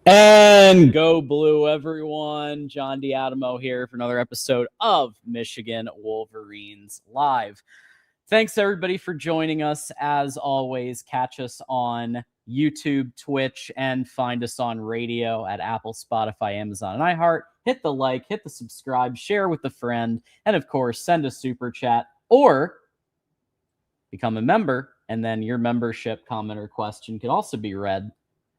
And go blue, everyone. John D'Adamo here for another episode of Michigan Wolverines Live. Thanks, everybody, for joining us. As always, catch us on YouTube, Twitch, and find us on radio at Apple, Spotify, Amazon, and iHeart. Hit the like, hit the subscribe, share with a friend, and, of course, send a super chat or become a member, and then your membership comment or question could also be read.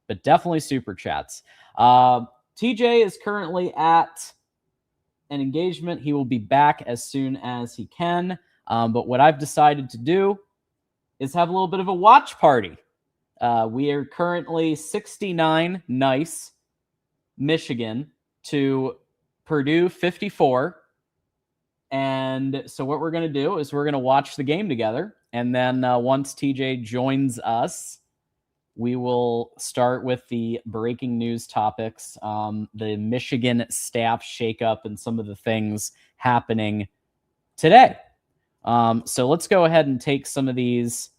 But definitely super chats. TJ is currently at an engagement. He will be back as soon as he can. But what I've decided to do is have a little bit of a watch party. We are currently 69 nice Michigan to Purdue 54. And so what we're going to do is we're going to watch the game together. And then once TJ joins us, we will start with the breaking news topics, the Michigan staff shakeup, and some of the things happening today. So let's go ahead and take some of these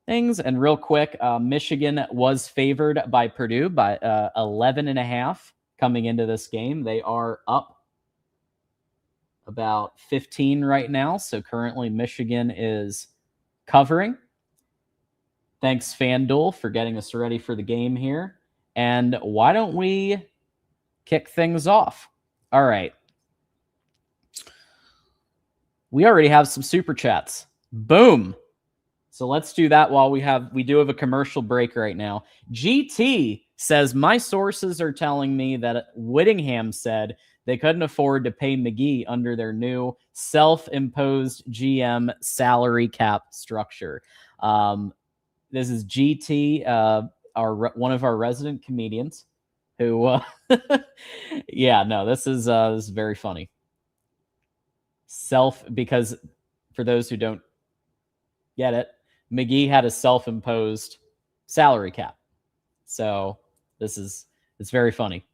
things. And real quick, Michigan was favored by Purdue by 11.5 coming into this game. They are up about 15 right now. So currently Michigan is covering. Thanks, FanDuel, for getting us ready for the game here. And why don't we kick things off? All right. We already have some super chats. Boom. So let's do that while we do have a commercial break right now. GT says, my sources are telling me that Whittingham said they couldn't afford to pay McGee under their new self-imposed GM salary cap structure. This is GT, one of our resident comedians who, yeah, no, this is very funny. Because for those who don't get it, McGee had a self-imposed salary cap. So it's very funny.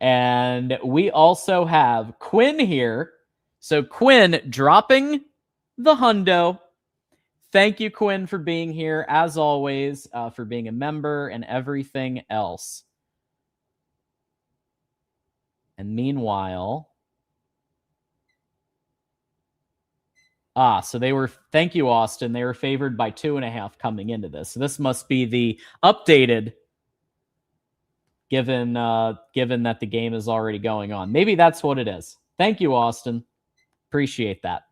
And we also have Quinn here. So Quinn dropping the hundo. Thank you, Quinn, for being here, as always, for being a member and everything else. And meanwhile, so thank you, Austin. They were favored by 2.5 coming into this. So this must be the updated, given that the game is already going on. Maybe that's what it is. Thank you, Austin. Appreciate that.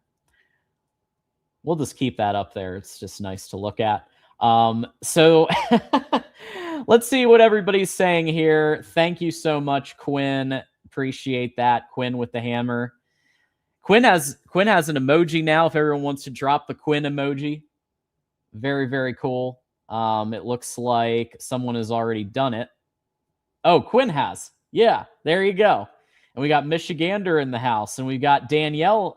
We'll just keep that up there. It's just nice to look at. So let's see what everybody's saying here. Thank you so much, Quinn. Appreciate that. Quinn with the hammer. Quinn has an emoji now if everyone wants to drop the Quinn emoji. Very, very cool. It looks like someone has already done it. Oh, Quinn has. Yeah, there you go. and we got Michigander in the house, and we've got Danielle,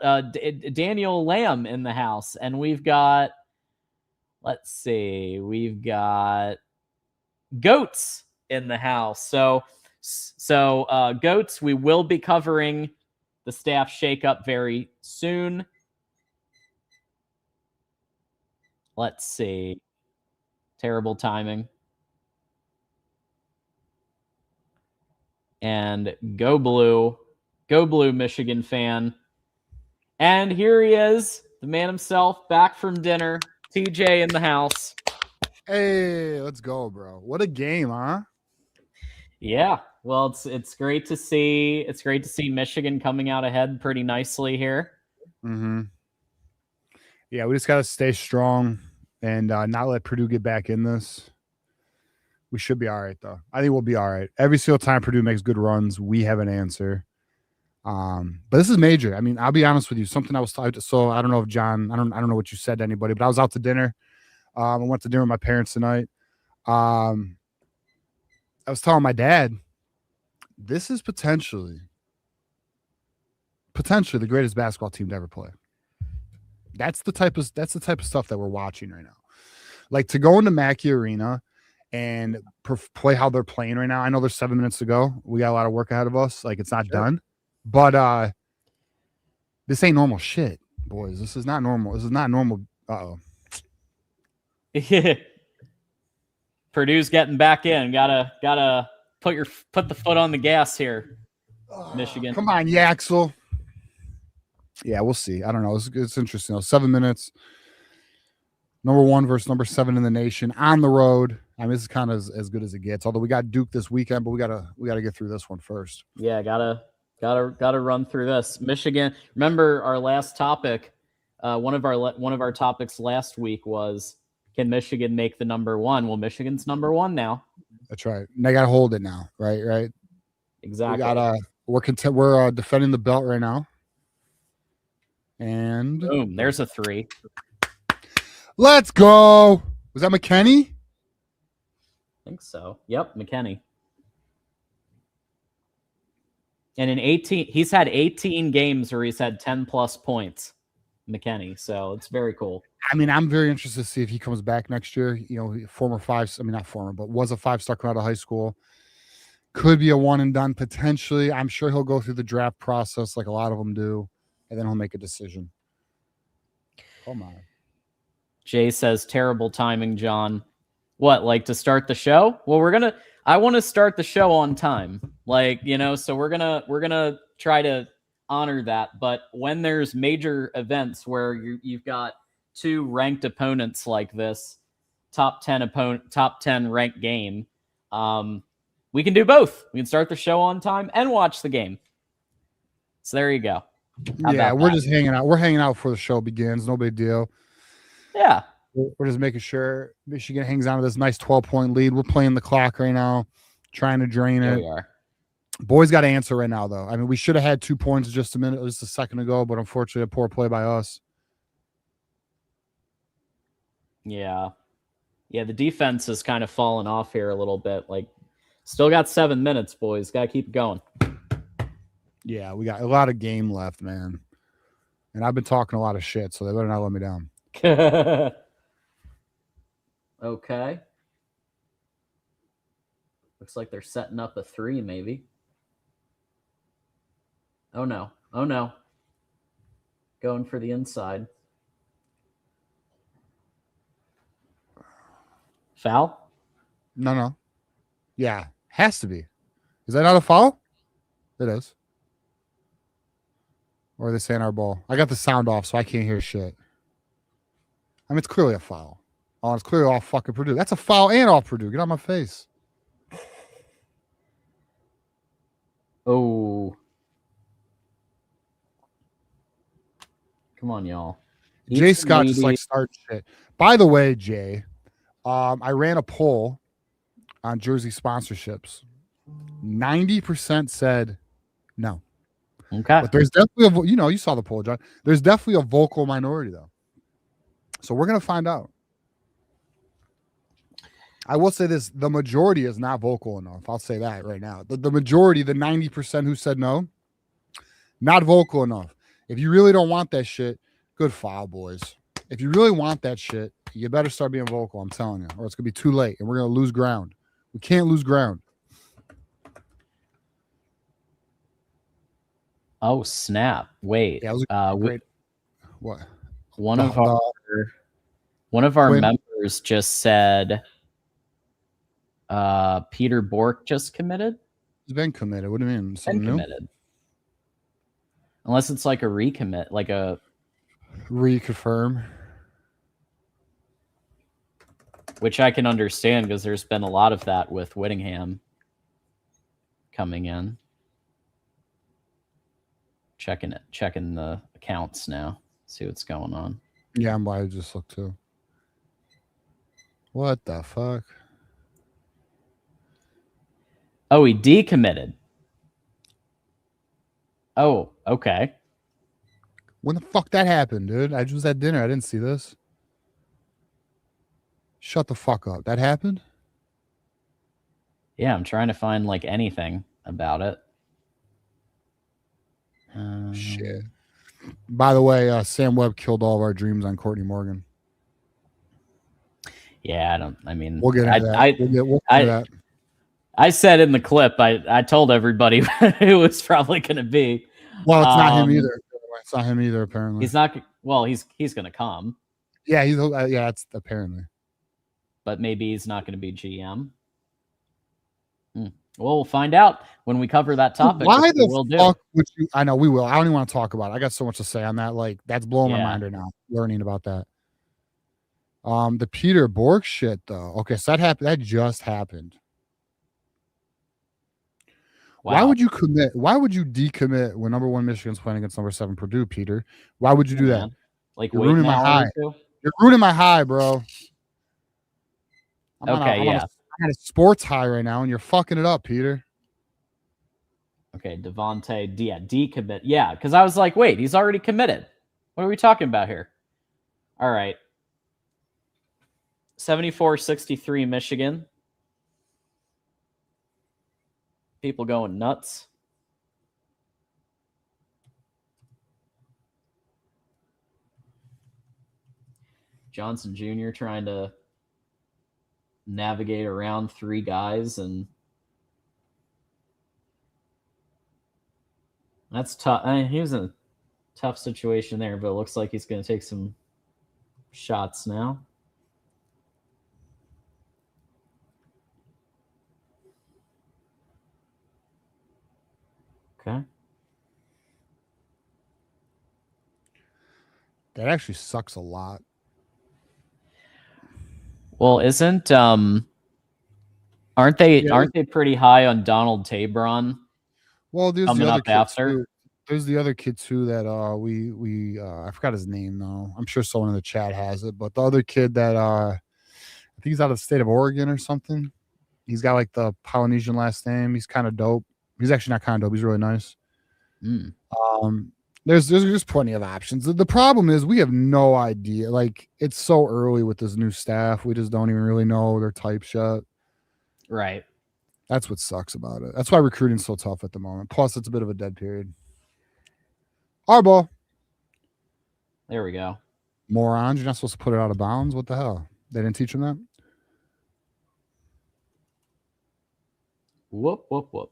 Daniel Lamb in the house, and we've got, let's see, we've got Goats in the house. So Goats, we will be covering the staff shakeup very soon. Let's see. Terrible timing. And go blue, Michigan fan. And here he is, the man himself, back from dinner. TJ in the house. Hey, let's go, bro. What a game, huh? Yeah. Well, it's great to see. It's great to see Michigan coming out ahead pretty nicely here. Mm-hmm. Yeah, we just got to stay strong and not let Purdue get back in this. We should be all right, though. I think we'll be all right. Every single time Purdue makes good runs, we have an answer. But this is major. I mean, I'll be honest with you. Something I was so I don't know if John. I don't know what you said to anybody, but I was out to dinner. I went to dinner with my parents tonight. I was telling my dad, this is potentially the greatest basketball team to ever play. That's the type of stuff that we're watching right now. Like, to go into Mackey Arena and play how they're playing right now. I know there's 7 minutes to go. We got a lot of work ahead of us. Like, it's not done. But this ain't normal shit, boys. This is not normal. This is not normal. Uh-oh. Purdue's getting back in. Gotta put the foot on the gas here, Michigan. Come on, Yaxel. Yeah, we'll see. I don't know. It's interesting. 7 minutes. Number 1 versus number 7 in the nation on the road. I mean, this is kind of as good as it gets. Although we got Duke this weekend, but we gotta get through this one first. Yeah, gotta run through this. Michigan. Remember our last topic. One of our topics last week was, can Michigan make the number 1? Well, Michigan's number 1 now. That's right. And they gotta hold it now, right? Exactly. We're defending the belt right now. And boom, there's a 3. Let's go. Was that McKinney? I think so. Yep, McKinney. And he's had 18 games where he's had 10 plus points, McKinney. So it's very cool. I mean, I'm very interested to see if he comes back next year. You know, was a 5-star coming out of high school. Could be a one and done potentially. I'm sure he'll go through the draft process like a lot of them do, and then he'll make a decision. Come on. Jay says, terrible timing, John. What, like to start the show? Well, I want to start the show on time. Like, you know, so we're gonna try to honor that. But when there's major events where you've got 2 ranked opponents like this, top 10 ranked game, we can do both. We can start the show on time and watch the game. So there you go. Yeah, we're just hanging out. We're hanging out before the show begins. No big deal. Yeah. We're just making sure Michigan hangs on to this nice 12-point lead. We're playing the clock right now, trying to drain it. We are. Boys got to answer right now, though. I mean, we should have had 2 points just a second ago, but unfortunately, a poor play by us. Yeah. Yeah, the defense has kind of fallen off here a little bit. Like, still got 7 minutes, boys. Got to keep going. Yeah, we got a lot of game left, man. And I've been talking a lot of shit, so they better not let me down. Okay. Looks like they're setting up a 3, maybe. Oh, no. Oh, no. Going for the inside. Foul? No. Yeah, has to be. Is that not a foul? It is. Or are they saying our ball? I got the sound off, so I can't hear shit. I mean, it's clearly a foul. Oh, it's clearly off fucking Purdue. That's a foul and off Purdue. Get out of my face. Oh. Come on, y'all. Jay Scott just like starts shit. By the way, Jay, I ran a poll on jersey sponsorships. 90% said no. Okay. But there's definitely you saw the poll, John. There's definitely a vocal minority, though. So we're going to find out. I will say this. The majority is not vocal enough. I'll say that right now. The majority, the 90% who said no, Not vocal enough. If you really don't want that shit, good foul, boys. If you really want that shit, you better start being vocal, I'm telling you, or it's going to be too late, and we're going to lose ground. We can't lose ground. Oh, snap. Wait. Yeah, great. What? One of our members just said Peter Bourque just committed. He's been committed. What do you mean? Something new? Unless it's like a recommit, like a reconfirm. Which I can understand because there's been a lot of that with Whittingham coming in. Checking the accounts now. See what's going on. Yeah, I'm about to just look too. What the fuck? Oh, he decommitted. Oh, okay. When the fuck that happened, dude? I just was at dinner. I didn't see this. Shut the fuck up. That happened? Yeah, I'm trying to find like anything about it. Shit. By the way, Sam Webb killed all of our dreams on Courtney Morgan. Yeah, I mean, we'll get into that. We'll get into that. I said in the clip, I told everybody who it was probably going to be. Well, it's not him either. It's not him either, apparently. He's not. Well, he's going to come. Yeah, yeah, it's apparently. But maybe he's not going to be GM. Well, we'll find out when we cover that topic. Why the fuck would you? I know we will. I don't even want to talk about it. I got so much to say on that. Like, that's blowing my mind right now, learning about that. The Peter Bourque shit, though. Okay, so that happened. That just happened. Wow. Why would you commit? Why would you decommit when number 1 Michigan's playing against number 7 Purdue, Peter? Why would you do that? Like, you're ruining my high. You're ruining my high, bro. I'm on a sports high right now, and you're fucking it up, Peter. Okay, Devontae, decommit. Yeah, because I was like, wait, he's already committed. What are we talking about here? All right. 74-63 Michigan. People going nuts. Johnson Jr. trying to navigate around 3 guys, and that's tough. I mean, he was in a tough situation there, but it looks like he's going to take some shots now. Okay. That actually sucks a lot. Well, aren't they pretty high on Donald Tabron? Well, there's the other kid too. There's the other kid too that I forgot his name though. I'm sure someone in the chat has it, but the other kid that I think he's out of the state of Oregon or something. He's got like the Polynesian last name. He's kind of dope. He's actually not kind of dope. He's really nice. There's plenty of options. The problem is we have no idea. Like, it's so early with this new staff. We just don't even really know their type yet. Right. That's what sucks about it. That's why recruiting's so tough at the moment. Plus, it's a bit of a dead period. Our ball. There we go. Morons, you're not supposed to put it out of bounds. What the hell? They didn't teach him that? Whoop, whoop, whoop.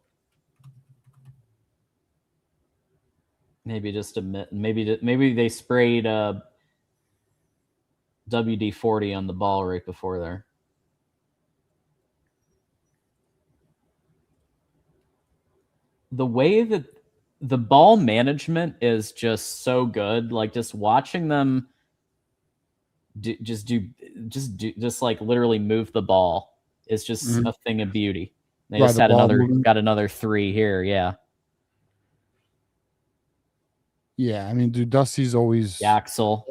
Maybe just maybe they sprayed WD-40 on the ball right before there. The way that the ball management is just so good, like just watching them just like literally move the ball is just a thing of beauty. They just had another 3 here, yeah. Yeah, I mean, dude, Dusty's always Axel.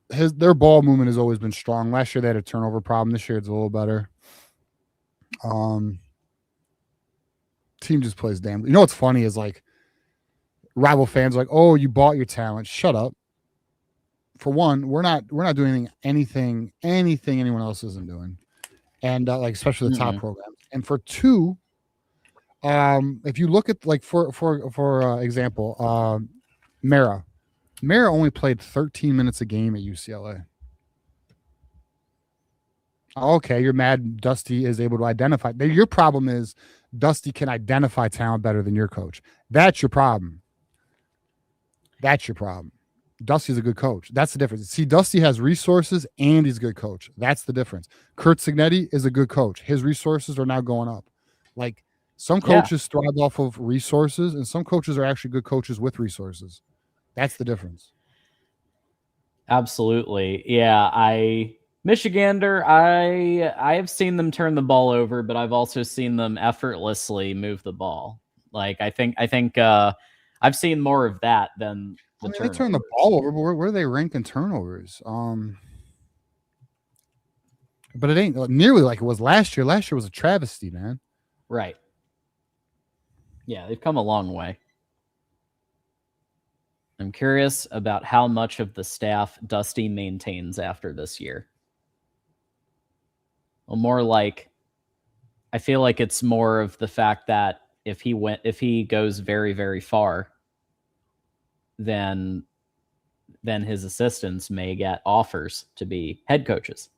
Their ball movement has always been strong. Last year they had a turnover problem. This year it's a little better. Team just plays damn. You know what's funny is like rival fans are like, oh, you bought your talent. Shut up. For one, we're not doing anything anyone else isn't doing, and like especially the top programs. And for 2, If you look at like for example, Mara only played 13 minutes a game at UCLA. Okay, you're mad Dusty is able to identify. Your problem is Dusty can identify talent better than your coach. That's your problem. That's your problem. Dusty's a good coach. That's the difference. See, Dusty has resources and he's a good coach. That's the difference. Kurt Signetti is a good coach. His resources are now going up. Like some coaches thrive off of resources, and some coaches are actually good coaches with resources. That's the difference. Absolutely. Yeah, Michigander, I have seen them turn the ball over, but I've also seen them effortlessly move the ball. Like I think I've seen more of that than they turn the ball over, but where do they rank in turnovers? But it ain't nearly like it was last year. Last year was a travesty, man. Right. Yeah, they've come a long way. I'm curious about how much of the staff Dusty maintains after this year. Well, more like, I feel like it's more of the fact that if he goes very, very far, then his assistants may get offers to be head coaches,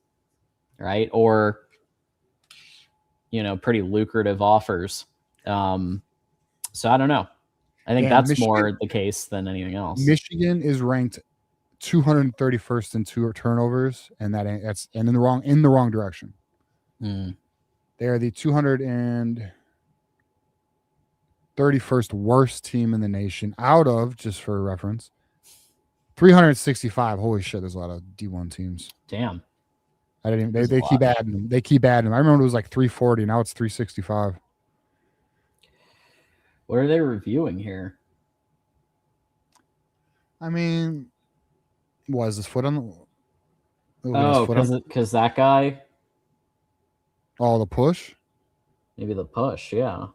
right? Or, pretty lucrative offers. So I don't know. I think that's more the case than anything else. Michigan is ranked 231st in turnovers, and that's in the wrong direction. They are the 231st worst team in the nation out of, just for reference, 365. Holy shit, there's a lot of D1 teams. Damn. I didn't even, they keep adding them. They keep adding them. I remember it was like 340. Now it's 365. What are they reviewing here? I mean, was his foot on the... Oh, because that guy? Oh, the push? Maybe the push, yeah.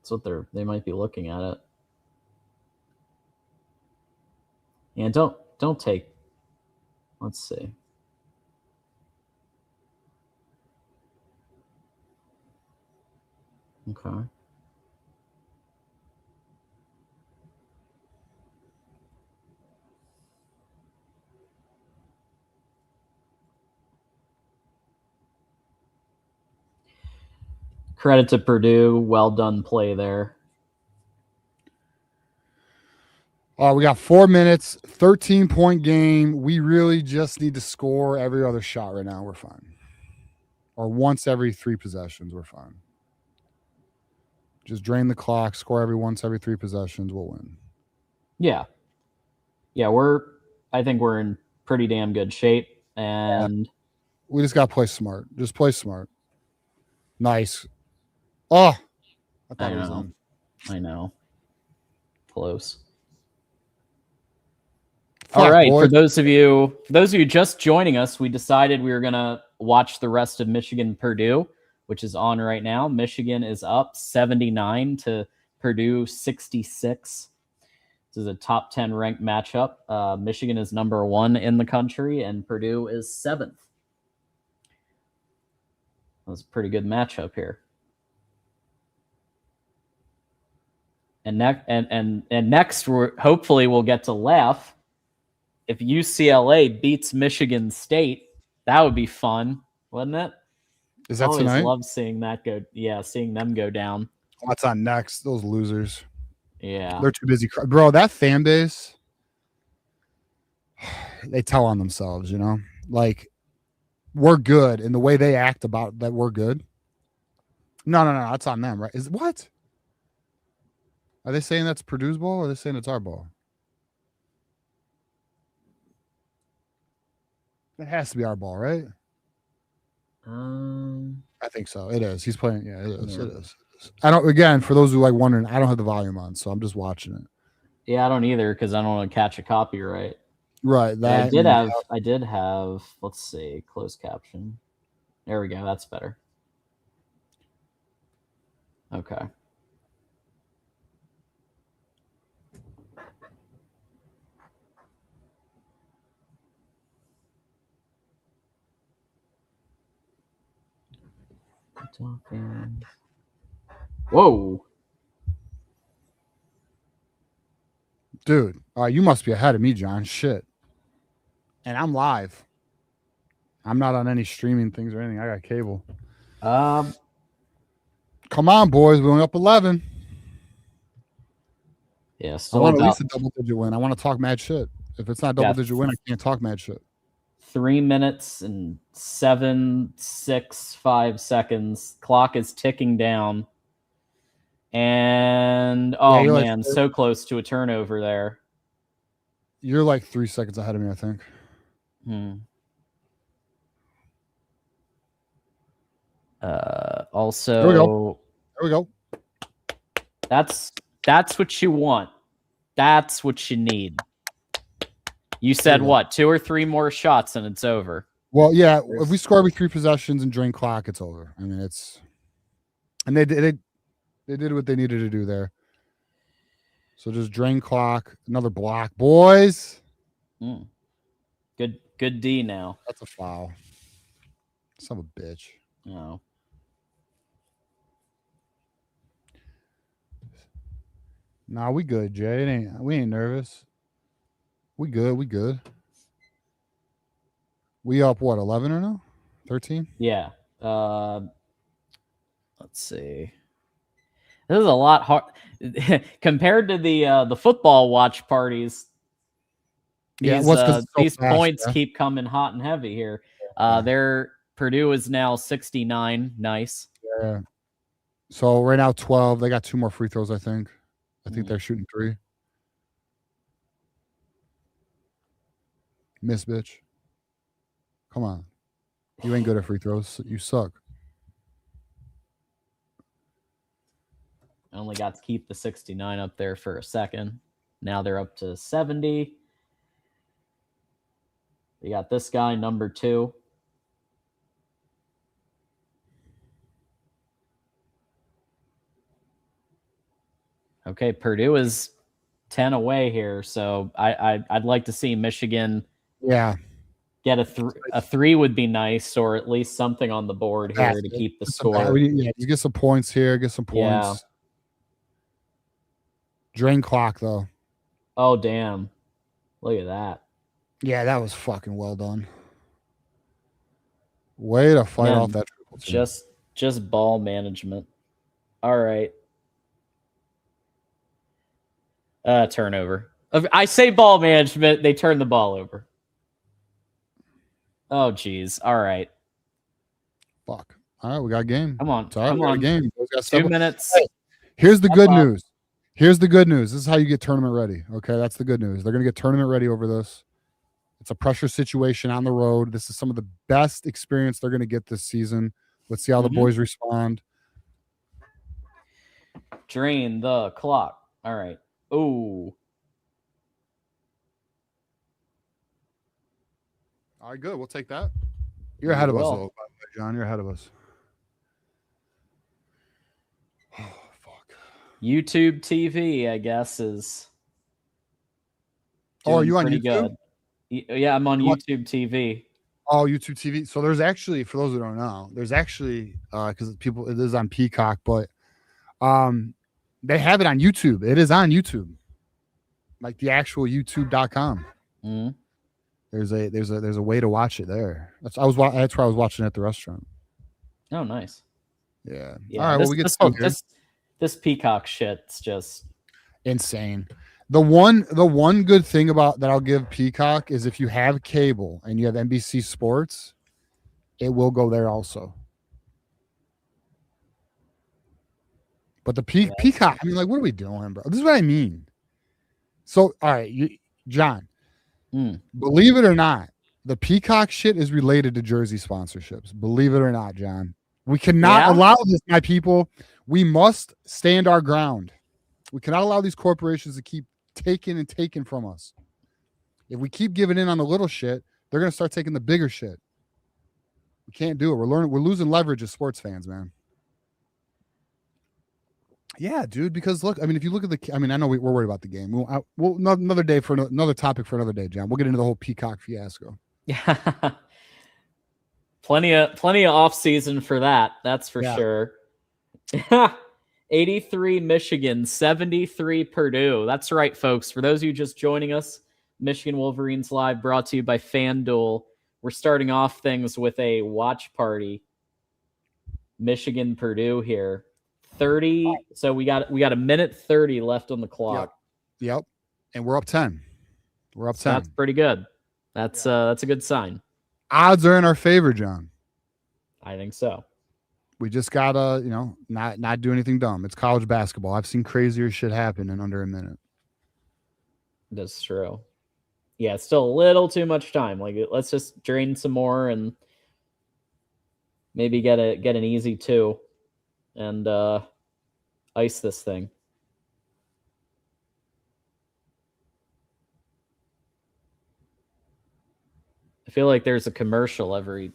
That's what they might be looking at it. And don't take... Let's see. Okay. Credit to Purdue. Well done play there. We got 4 minutes, 13-point game. We really just need to score every other shot right now. We're fine. Or once every 3 possessions, we're fine. Just drain the clock, score once every 3 possessions, we'll win. Yeah. Yeah, I think we're in pretty damn good shape, and we just got to play smart. Just play smart. Nice. Oh, I thought it was in. I know. Close. Fuck, all right, boys. for those of you just joining us, we decided we were going to watch the rest of Michigan-Purdue, which is on right now. Michigan is up 79 to Purdue 66. This is a top 10 ranked matchup. Michigan is number 1 in the country, and Purdue is 7th. That was a pretty good matchup here. And next, hopefully we'll get to laugh. If UCLA beats Michigan State, that would be fun, wouldn't it? Is that tonight? I love seeing that go. Yeah, seeing them go down. What's on next? Those losers. Yeah, they're too busy. Bro, that fan base, they tell on themselves, Like, we're good, and the way they act about that we're good. No, that's on them, right? What? Are they saying that's Purdue's ball, or are they saying it's our ball? It has to be our ball, right? I think so. It is. He's playing. Yeah, it is. Yeah. It is. I don't. Again, for those who wondering, I don't have the volume on, so I'm just watching it. Yeah, I don't either because I don't want to catch a copyright. Right. That I did have. Let's see, closed caption. There we go. That's better. Okay. Whoa. Dude, you must be ahead of me, John. Shit. And I'm live. I'm not on any streaming things or anything. I got cable. Come on, boys. We're only up 11. Yeah, I want at least a double-digit win. I want to talk mad shit. If it's not double-digit win, I can't talk mad shit. 3 minutes and 7.65 seconds. Clock is ticking down. And, man, so close to a turnover there. You're like 3 seconds ahead of me, I think. Also, there we go. That's what you want. That's what you need. You said what? 2 or 3 more shots and it's over. Well, yeah. If we score every 3 possessions and drain clock, it's over. I mean, and they did what they needed to do there. So just drain clock, another block, boys. Good D now. That's a foul. Son of a bitch. No. Nah, we good, Jay. We ain't nervous. We good. We up what, 11 or no? 13? Yeah. Let's see. This is a lot hard compared to the football watch parties. These points keep coming hot and heavy here. Purdue is now 69. Nice. Yeah. So right now 12. They got 2 more free throws, I think. I think they're shooting 3. Miss, bitch. Come on. You ain't good at free throws. You suck. I only got to keep the 69 up there for a second. Now they're up to 70. We got this guy, number 2. Okay, Purdue is 10 away here, so I'd like to see Michigan. Yeah. Get a 3 would be nice, or at least something on the board here to keep the score. You get some points here. Get some points. Yeah. Drain clock, though. Oh, damn. Look at that. Yeah, that was fucking well done. Way to fight off that triple team. Just ball management. All right. Turnover. I say ball management. They turn the ball over. Oh, geez. All right. Fuck. All right, we got a game. Come on. Come on. Game. 2 minutes. Hey, here's the good news. Here's the good news. This is how you get tournament ready. Okay, that's the good news. They're going to get tournament ready over this. It's a pressure situation on the road. This is some of the best experience they're going to get this season. Let's see how the boys respond. Drain the clock. All right. Ooh. All right, good. We'll take that. You're ahead of us, though, by the way, John. You're ahead of us. Oh, fuck. YouTube TV, I guess, is. Oh, are you on pretty YouTube? Good. Yeah, I'm on YouTube TV. Oh, YouTube TV. So there's actually, for those who don't know, there's actually because it is on Peacock, but they have it on YouTube. It is on YouTube, like the actual YouTube.com. Mm-hmm. There's a way to watch it there. That's where I was watching it at the restaurant. Oh, nice. Yeah. Yeah. All right. Well, we get this Peacock shit's just insane. The one good thing about that I'll give Peacock is if you have cable and you have NBC Sports, it will go there also. But the Peacock, I mean, like, what are we doing, bro? This is what I mean. So, all right, John, believe it or not, the Peacock shit is related to jersey sponsorships. Believe it or not, John. We cannot allow this, my people. We must stand our ground. We cannot allow these corporations to keep taking from us. If we keep giving in on the little shit, they're going to start taking the bigger shit. We can't do it. We're losing leverage as sports fans, man. Yeah, dude, because look, I mean, if you look at I know we're worried about the game. We'll another day for another topic for another day, John. We'll get into the whole Peacock fiasco. Yeah. Plenty of off season for that. That's for sure. 83 Michigan, 73 Purdue. That's right, folks. For those of you just joining us, Michigan Wolverines Live brought to you by FanDuel. We're starting off things with a watch party. Michigan Purdue here. 30. So we got a minute 30 left on the clock. Yep. And we're up 10. We're up 10. That's pretty good. That's a good sign. Odds are in our favor, John. I think so. We just gotta, not do anything dumb. It's college basketball. I've seen crazier shit happen in under a minute. That's true. Yeah, it's still a little too much time. Like, let's just drain some more and maybe get an easy 2 and ice this thing. I feel like there's a commercial every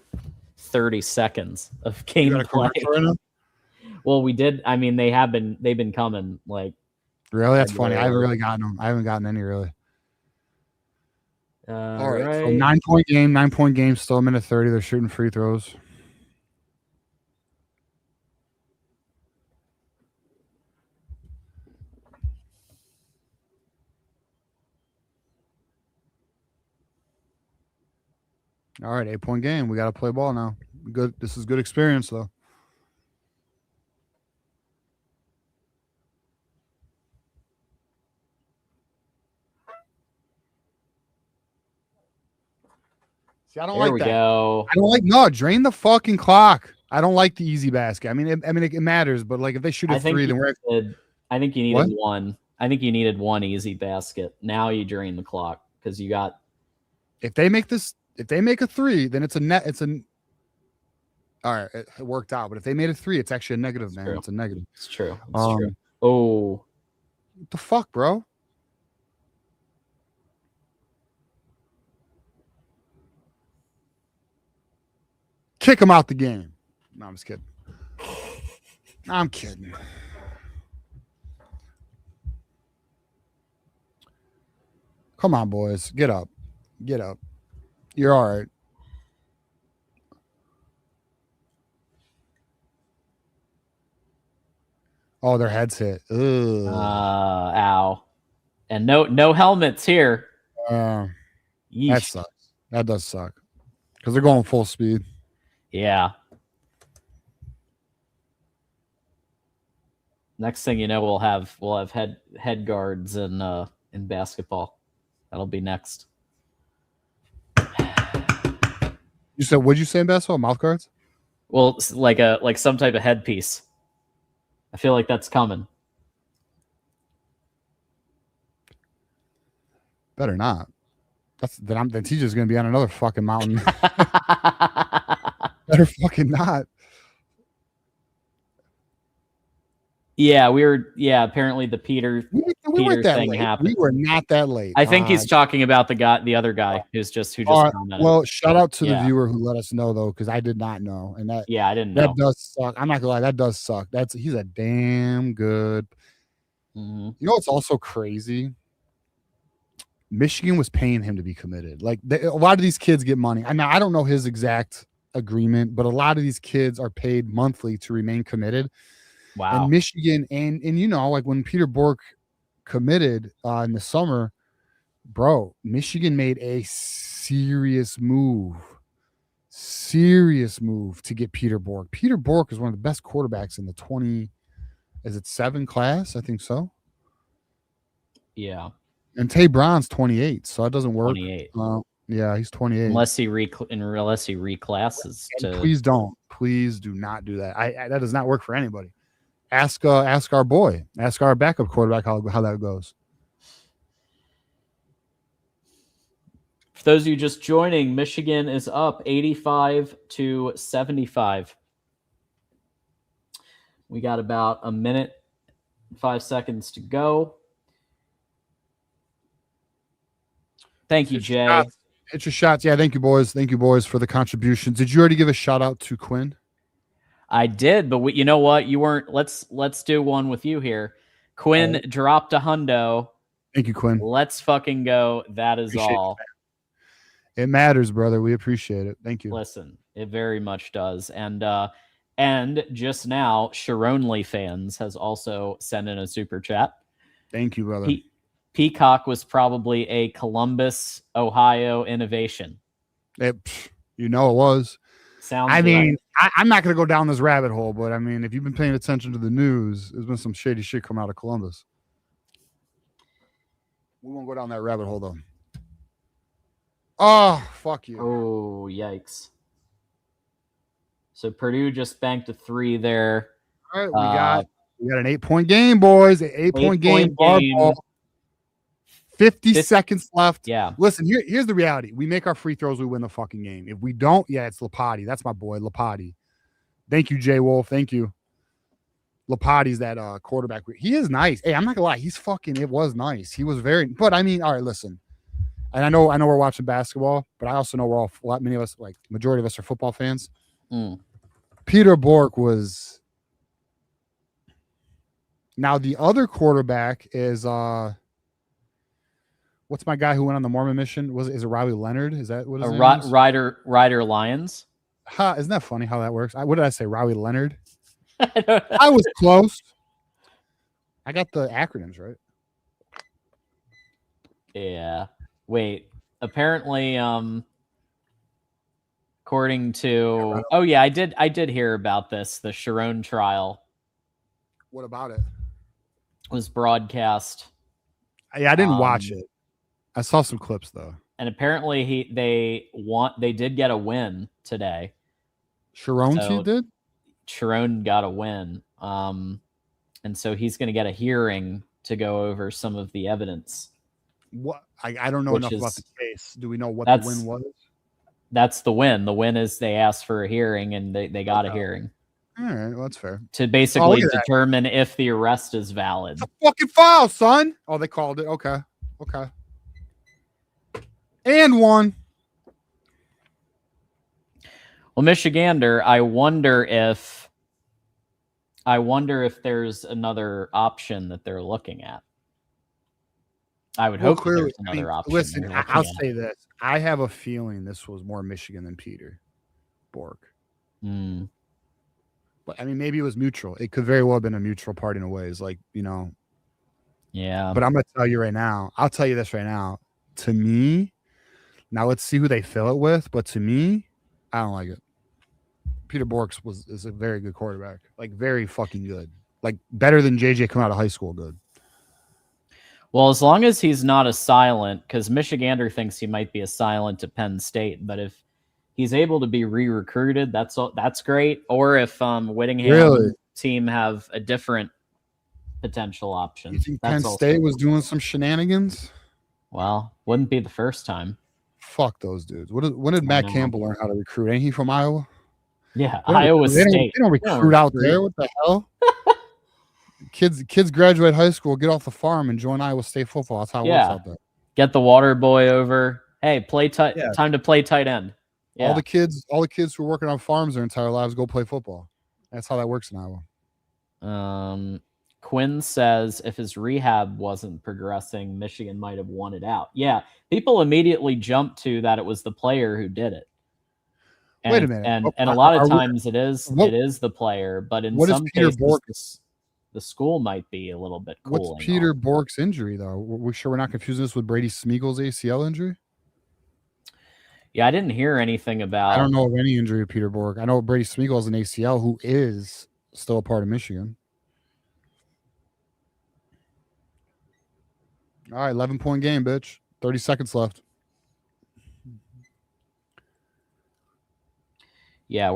30 seconds of gameplay. Right, well, we did. I mean, they've been coming. Like, really? That's funny. I haven't really gotten them. I haven't gotten any really. All right. So 9-point game. Still a minute 30. They're shooting free throws. All right, 8-point game. We got to play ball now. Good. This is good experience, though. See, I don't like that. Go. I don't like drain the fucking clock. I don't like the easy basket. I mean, it matters, but like if they shoot a 3, then we're. I think you needed one. I think you needed one easy basket. Now you drain the clock because you got. If they make a 3, then it's a net. All right, it worked out. But if they made a 3, it's actually a negative, man. It's a negative. It's true. It's true. Oh, what the fuck, bro? Kick him out the game. No, I'm just kidding. I'm kidding. Come on, boys. Get up. Get up. You're all right. Oh, their heads hit. Ugh. Ow. And no helmets here. That sucks. That does suck. Because they're going full speed. Yeah. Next thing you know, we'll have head guards in basketball. That'll be next. You said, what'd you say in basketball? Mouth guards? Well, like some type of headpiece. I feel like that's coming. Better not. Then TJ's gonna be on another fucking mountain. Better fucking not. Yeah, apparently the Peter thing late. happened. We were not that late. I think he's talking about the other guy who just commented. Well, shout out to the viewer who let us know though, because I did not know. And I didn't know. That does suck. I'm not gonna lie, that does suck. He's a damn good. Mm-hmm. You know what's also crazy? Michigan was paying him to be committed. Like a lot of these kids get money. I mean, I don't know his exact agreement, but a lot of these kids are paid monthly to remain committed. Wow. And Michigan and like when Peter Bourque committed in the summer, bro, Michigan made a serious move to get Peter Bourque. Peter Bourque is one of the best quarterbacks in the 7 class? I think so. Yeah. And Tay Brown's 28, so that doesn't work. 28. Yeah, he's 28. Unless he reclasses. Please do not do that. That does not work for anybody. Ask our boy, ask our backup quarterback how that goes. For those of you just joining, Michigan is up 85-75. We got about a minute, 5 seconds to go. Thank you, Jay. Hit your shots. Yeah, thank you, boys. Thank you, boys, for the contributions. Did you already give a shout out to Quinn? I did, but you know what? You weren't. Let's do one with you here. Quinn dropped a hundo. Thank you, Quinn. Let's fucking go. That is all. It matters, brother. We appreciate it. Thank you. Listen, it very much does. And And just now, Sharonly fans has also sent in a super chat. Thank you, brother. Peacock was probably a Columbus, Ohio innovation. You know it was. Sounds I mean, right. I'm not going to go down this rabbit hole, but I mean, if you've been paying attention to the news, there's been some shady shit come out of Columbus. We won't go down that rabbit hole, though. Oh, fuck you. Oh, yikes. So Purdue just banked a 3 there. All right, we got an 8-point game, boys. An 8-point game. 50 seconds left. Yeah. Listen, here's the reality. We make our free throws, we win the fucking game. If we don't, it's Lapati. That's my boy, Lapati. Thank you, Jay Wolf. Thank you. Lapati's that quarterback. He is nice. Hey, I'm not gonna lie. It was nice. He was very, but I mean, all right, listen. And I know we're watching basketball, but I also know many of us, like majority of us are football fans. Peter Bourque was. Now the other quarterback is what's my guy who went on the Mormon mission? Is it Riley Leonard? Is that what his name is? Ryder Lyons. Isn't that funny how that works? What did I say? Riley Leonard? I was close. I got the acronyms right. Yeah. Wait. Apparently, according to I did hear about this. The Sharon trial. What about it? Was broadcast. Yeah, I didn't watch it. I saw some clips though. And apparently they did get a win today. Sharon did? Sharon got a win. And so he's going to get a hearing to go over some of the evidence. What? I don't know enough about the case. Do we know what the win was? That's the win. The win is they asked for a hearing and they got a hearing. All right, well, that's fair. To basically determine if the arrest is valid. It's a fucking file, son. Oh, they called it. Okay. And one. Well, Michigander, I wonder if there's another option that they're looking at. I would hope there's another option. Listen, I'll say this. I have a feeling this was more Michigan than Peter Bourque. But I mean, maybe it was mutual. It could very well have been a mutual party in a ways, like, you know. Yeah. But I'm going to tell you right now. I'll tell you this right now. To me, now let's see who they fill it with. But to me, I don't like it. Peter Bourque is a very good quarterback. Like, very fucking good. Like, better than JJ coming out of high school good. Well, as long as he's not a silent, because Michigander thinks he might be a silent at Penn State, but if he's able to be re-recruited, that's great. Or if Whittingham team have a different potential option. You think Penn State was doing some shenanigans? Well, wouldn't be the first time. Fuck those dudes. When did Matt Campbell learn how to recruit? Ain't he from Iowa? Yeah, Iowa State. They don't recruit out there. What the hell? Kids graduate high school, get off the farm, and join Iowa State football. That's how it works out there. Get the water boy over. Hey, time to play tight end. Yeah. All the kids who are working on farms their entire lives go play football. That's how that works in Iowa. Quinn says if his rehab wasn't progressing, Michigan might have won it out. Yeah, people immediately jumped to that it was the player who did it. And, wait a minute. And a lot of times it is the player, but in some cases the school might be a little bit cooling. What's Peter Bourque's injury though? We're sure we're not confusing this with Brady Smeagol's ACL injury? Yeah, I didn't hear anything about. I don't know of any injury of Peter Bourque. I know Brady Smeagol is an ACL who is still a part of Michigan. All right, 11-point game, bitch. 30 seconds left. Yeah,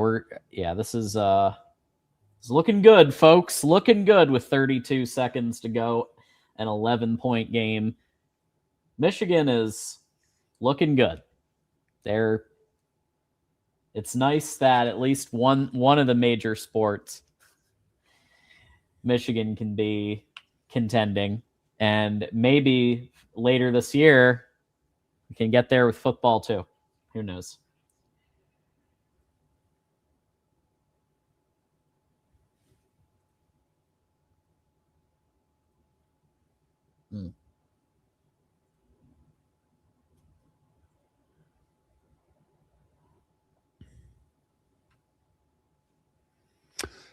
this is it's looking good, folks. Looking good with 32 seconds to go. An 11-point game. Michigan is looking good. It's nice that at least one of the major sports Michigan can be contending, and maybe later this year we can get there with football too. Who knows?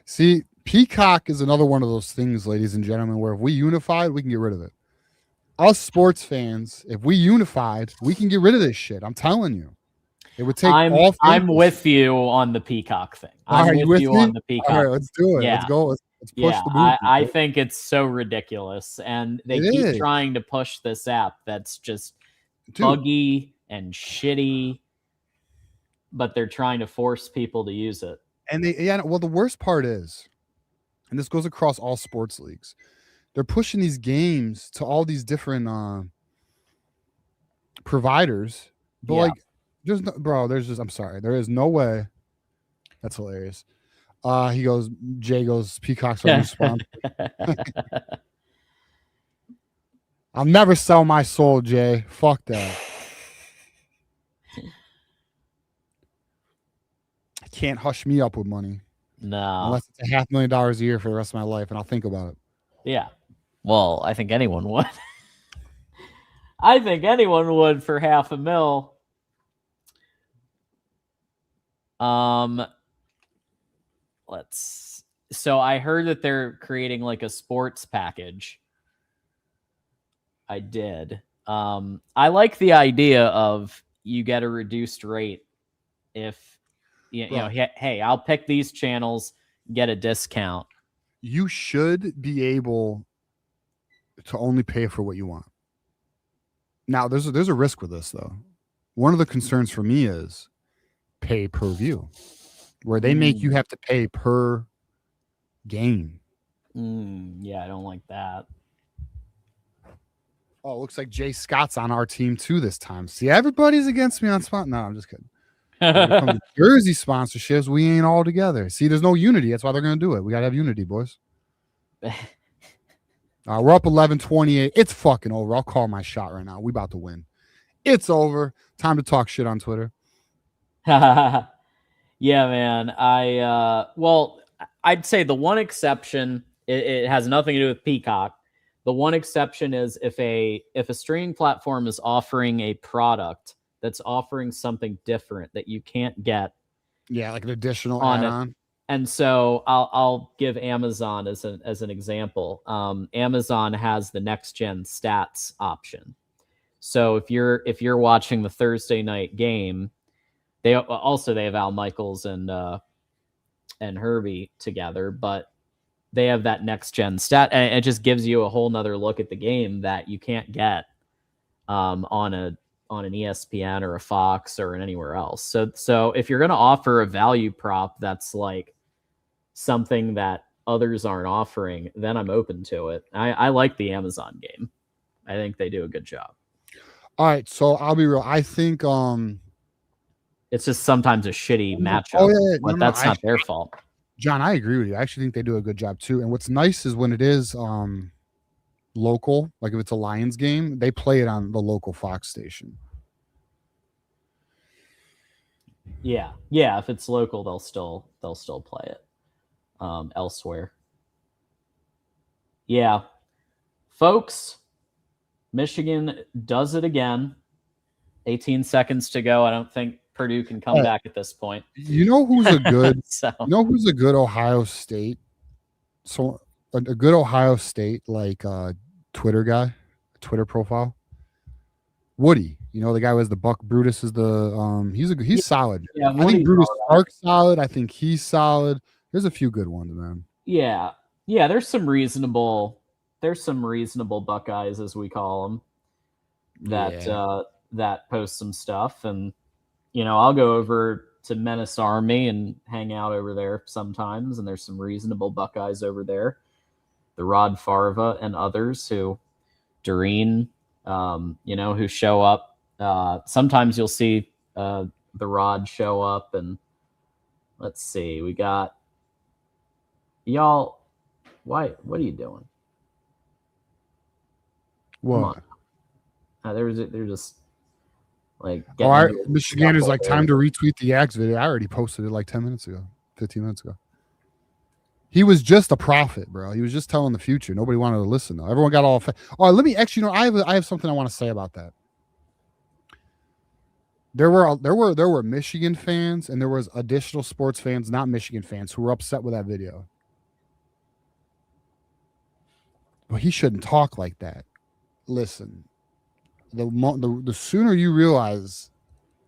See, Peacock is another one of those things, ladies and gentlemen, where if we unified, we can get rid of it. Us sports fans, if we unified, we can get rid of this shit. I'm telling you. It would take all I'm with you on the Peacock thing. I'm with you on the Peacock. All right, let's do it. Yeah. Let's go. Let's push the movement. I think it's so ridiculous. And they keep trying to push this app that's just buggy and shitty, but they're trying to force people to use it. And well, the worst part is, and this goes across all sports leagues, they're pushing these games to all these different providers. But like, I'm sorry, there is no way. That's hilarious. Jay goes, Peacock's our new sponsor. I'll never sell my soul, Jay. Fuck that. I can't hush me up with money. No. Unless it's $500,000 a year for the rest of my life, and I'll think about it. Yeah. Well, I think anyone would. I think anyone would for $500,000. So I heard that they're creating like a sports package. I did. I like the idea of you get a reduced rate if you know, hey, I'll pick these channels, get a discount. You should be able to only pay for what you want. Now, there's a risk with this though. One of the concerns for me is pay per view, where they make you have to pay per game. Yeah, I don't like that. Oh, it looks like Jay Scott's on our team too this time. See, everybody's against me on spot. No, I'm just kidding. Jersey sponsorships, we ain't all together. See, there's no unity. That's why they're going to do it. We got to have unity, boys. We're up 11-28. It's fucking over. I'll call my shot right now. We about to win. It's over. Time to talk shit on Twitter. Yeah, man. I'd say the one exception, it has nothing to do with Peacock. The one exception is if a streaming platform is offering a product that's offering something different that you can't get. Yeah, like an additional add-on. And so I'll give Amazon as an example. Amazon has the next gen stats option. So if you're watching the Thursday night game, they have Al Michaels and Herbie together, but they have that next gen stat, and it just gives you a whole nother look at the game that you can't get on an ESPN or a Fox or anywhere else. So if you're going to offer a value prop that's like something that others aren't offering, then I'm open to it. I like the Amazon game. I think they do a good job. All right, so I'll be real. I think it's just sometimes a shitty matchup, but that's not their fault. John, I agree with you. I actually think they do a good job too. And what's nice is when it is local, like if it's a Lions game, they play it on the local Fox station. Yeah. If it's local, they'll still play it elsewhere. Yeah, folks, Michigan does it again. 18 seconds to go. I don't think Purdue can come back at this point. You know who's a good who's a good Ohio State? So a good Ohio State Twitter guy, Twitter profile. Woody, you know, the guy who has the Buck Brutus is the he's solid. Yeah, I think Brutus Stark's solid. I think he's solid. There's a few good ones, man. Yeah. There's some reasonable Buckeyes, as we call them, that post some stuff. And you know, I'll go over to Menace Army and hang out over there sometimes, and there's some reasonable Buckeyes over there. The Rod Farva and others Doreen, who show up. Sometimes you'll see the Rod show up, and let's see, we got y'all. What are you doing? What? They're just like. Michigan is like time to retweet the Axe video. I already posted it like 10 minutes ago, 15 minutes ago. He was just a prophet, bro. He was just telling the future. Nobody wanted to listen though. Everyone got all. Let me actually. I have something I want to say about that. There were Michigan fans and there was additional sports fans, not Michigan fans, who were upset with that video. But he shouldn't talk like that. Listen, the sooner you realize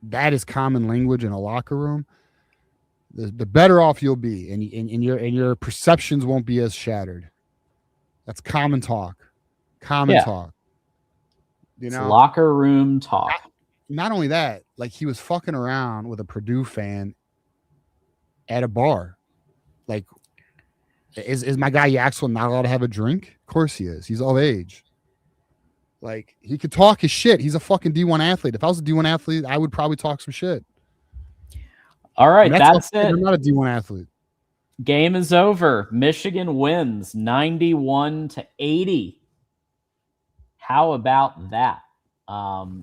that is common language in a locker room, the better off you'll be, and your perceptions won't be as shattered. That's common talk. Common talk. It's locker room talk. Not only that, like he was fucking around with a Purdue fan at a bar. Like, is my guy Yaxel not allowed to have a drink? Of course he is. He's of age. Like, he could talk his shit. He's a fucking D1 athlete. If I was a D1 athlete, I would probably talk some shit. All right, that's it. I'm not a D1 athlete. Game is over. Michigan wins 91-80. How about that?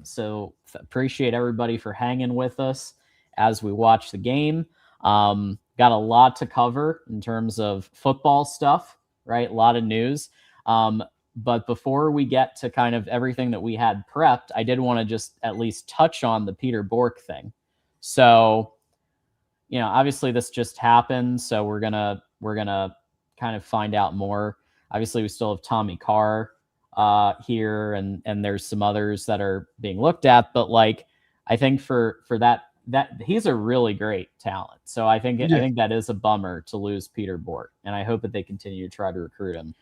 So appreciate everybody for hanging with us as we watch the game. Got a lot to cover in terms of football stuff, right? A lot of news. But before we get to kind of everything that we had prepped, I did want to just at least touch on the Peter Bourque thing. So, you know, obviously this just happened, so we're gonna kind of find out more. Obviously, we still have Tommy Carr here, and there's some others that are being looked at. But like, I think for that he's a really great talent. So I think that is a bummer to lose Peter Bourque, and I hope that they continue to try to recruit him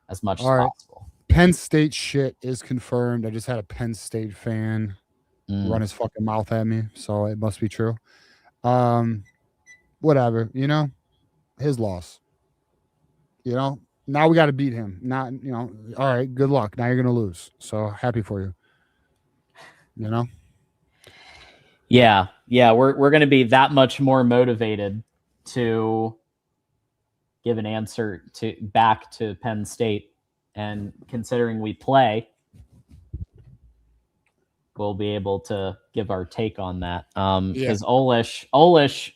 as much as possible. Penn State shit is confirmed. I just had a Penn State fan run his fucking mouth at me, so it must be true. Whatever, you know, his loss. You know, now we got to beat him. Not, you know, all right, good luck. Now you're gonna lose. So happy for you. You know. Yeah, we're gonna be that much more motivated to give an answer back to Penn State, and considering we play, we'll be able to give our take on that. Because Olish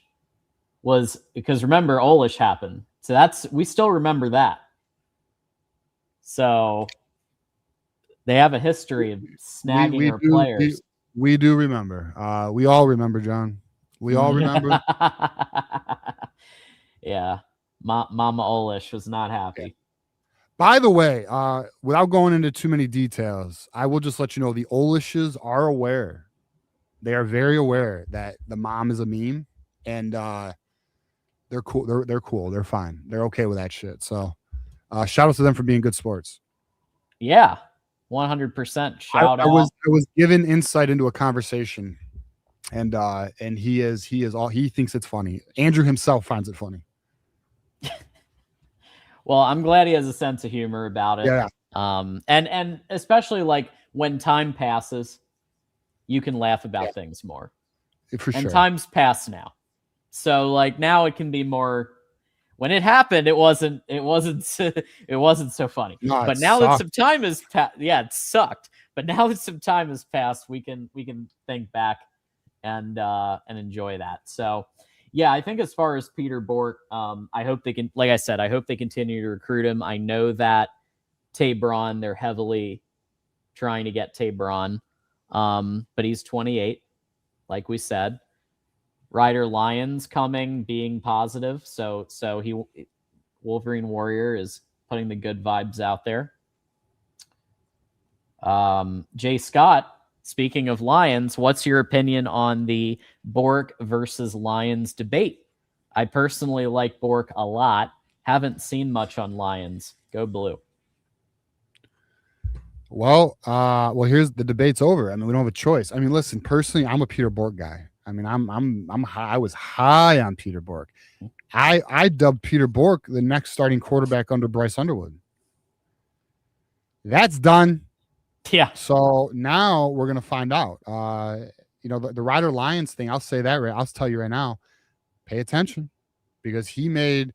was, because remember, Olish happened. So we still remember that. So they have a history of snagging our players. We do remember. We all remember, John. We all remember. Yeah. Mama Olish was not happy. By the way, without going into too many details, I will just let you know the Olishes are aware. They are very aware that the mom is a meme, and they're cool. They're cool. They're fine. They're okay with that shit. So shout out to them for being good sports. Yeah, 100% shout out. I was given insight into a conversation, and he thinks it's funny. Andrew himself finds it funny. Well, I'm glad he has a sense of humor about it. Yeah. And especially like when time passes, you can laugh about things more. For sure. And time's passed now. So like now it can be more. When it happened, it wasn't so funny. No, but now that some time has passed, it sucked. But now that some time has passed, we can think back and enjoy that. So yeah, I think as far as Peter Bourque, I hope they can, like I said, I hope they continue to recruit him. I know that Tabron, they're heavily trying to get Tabron, but he's 28, like we said. Ryder Lyons coming, being positive. So Wolverine Warrior is putting the good vibes out there. Jay Scott, speaking of Lions, what's your opinion on the Bourque versus Lions debate? I personally like Bourque a lot. Haven't seen much on Lions. Go Blue. Well, here's the debate's over. I mean, we don't have a choice. I mean, listen, personally, I'm a Peter Bourque guy. I mean, I'm high, I was high on Peter Bourque. I dubbed Peter Bourque the next starting quarterback under Bryce Underwood. That's done. Yeah. So now we're gonna find out. You know, the Ryder Lyons thing. I'll say that right. I'll tell you right now. Pay attention, because he made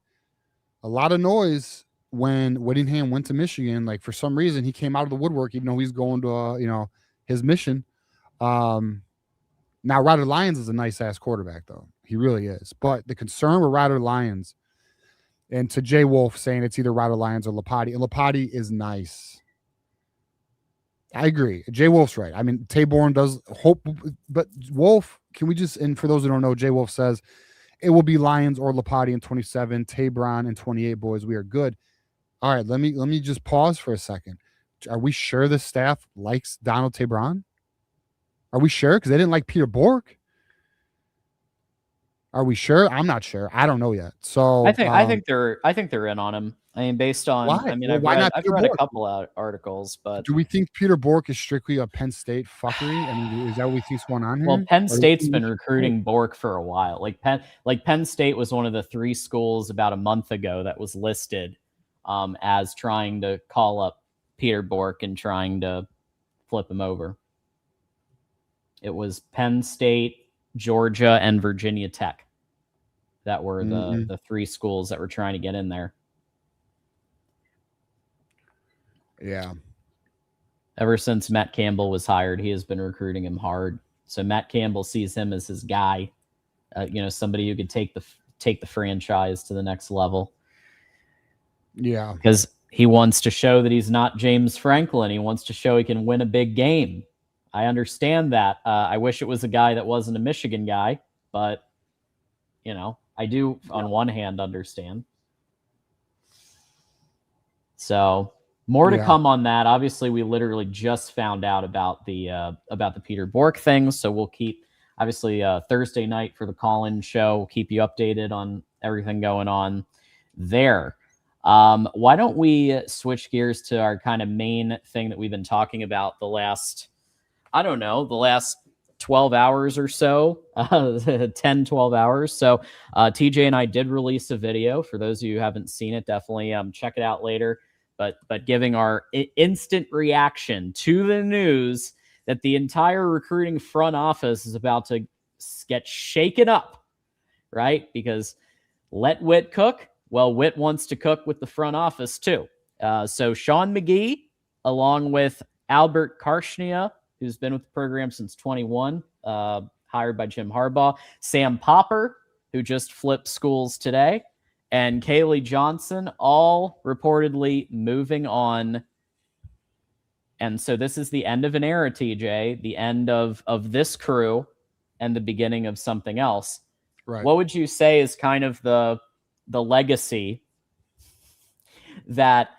a lot of noise when Whittingham went to Michigan. Like, for some reason, he came out of the woodwork, even though he's going to his mission. Now, Ryder Lyons is a nice-ass quarterback, though. He really is. But the concern with Ryder Lyons, and to Jay Wolf saying it's either Ryder Lyons or Lapati, and Lapati is nice. I agree. Jay Wolf's right. I mean, Taborn does hope, but Wolf, can we just, and for those who don't know, Jay Wolf says it will be Lyons or Lapati in 27, Tabron in 28, boys. We are good. All right, let me just pause for a second. Are we sure the staff likes Donald Tabron? Are we sure? Because they didn't like Peter Bourque. Are we sure? I'm not sure. I don't know yet. So I think they're in on him. I mean, based on why? I mean, Well, why not I've Peter read a Bourque? couple out articles, but Do we think Peter Bourque is strictly a Penn State fuckery? I mean, is that what we think's going on here? well, Penn Or do we State's think been Michigan recruiting Bourque for a while. Like Penn State was one of the 3 schools about a month ago that was listed as trying to call up Peter Bourque and trying to flip him over. It was Penn State, Georgia, and Virginia Tech that were the 3 schools that were trying to get in there. Yeah. Ever since Matt Campbell was hired, he has been recruiting him hard. So Matt Campbell sees him as his guy, somebody who could take the franchise to the next level. Yeah. Because he wants to show that he's not James Franklin. He wants to show he can win a big game. I understand that. I wish it was a guy that wasn't a Michigan guy, but, I do, on one hand, understand. So more to come on that. Obviously, we literally just found out about the Peter Bourque thing, so we'll keep, obviously, Thursday night for the call-in show. We'll keep you updated on everything going on there. Why don't we switch gears to our kind of main thing that we've been talking about the last 12 hours or so, 10, 12 hours. So TJ and I did release a video. For those of you who haven't seen it, definitely check it out later. But giving our instant reaction to the news that the entire recruiting front office is about to get shaken up, right? Because let Witt cook. Well, Witt wants to cook with the front office too. So Sean McGee, along with Albert Karshnia, who's been with the program since 21, hired by Jim Harbaugh, Sam Popper, who just flipped schools today, and Kaylee Johnson, all reportedly moving on. And so this is the end of an era, TJ, the end of this crew and the beginning of something else. Right. What would you say is kind of the legacy that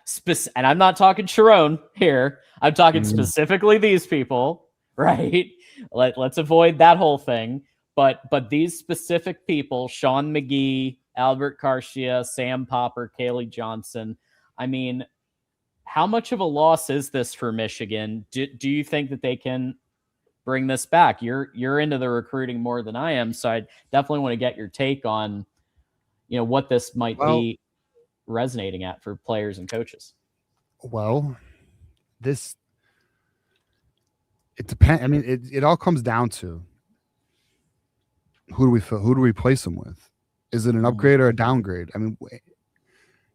and I'm not talking Sharon here. I'm talking specifically these people, right? Let's avoid that whole thing. But these specific people, Sean McGee, Albert Karshia, Sam Popper, Kaylee Johnson. I mean, how much of a loss is this for Michigan? Do you think that they can bring this back? You're into the recruiting more than I am, so I definitely want to get your take on, what this might be resonating at for players and coaches. Well, it depends. I mean, it all comes down to who do we replace them with? Is it an upgrade or a downgrade? I mean,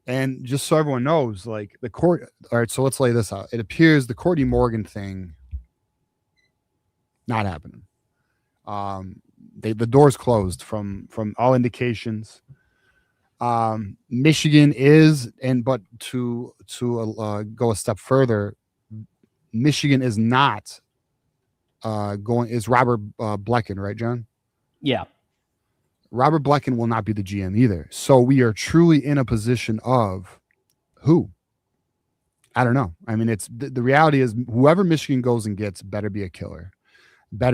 and just so everyone knows, like the court. All right, so let's lay this out. It appears the Courtney Morgan thing not happening. The door's closed from all indications. Michigan is, but to go a step further, Michigan is not is Robert Blecken, right, John? Yeah. Robert Blecken will not be the GM either. So we are truly in a position of who? I don't know. I mean, it's the reality is whoever Michigan goes and gets better be a killer. I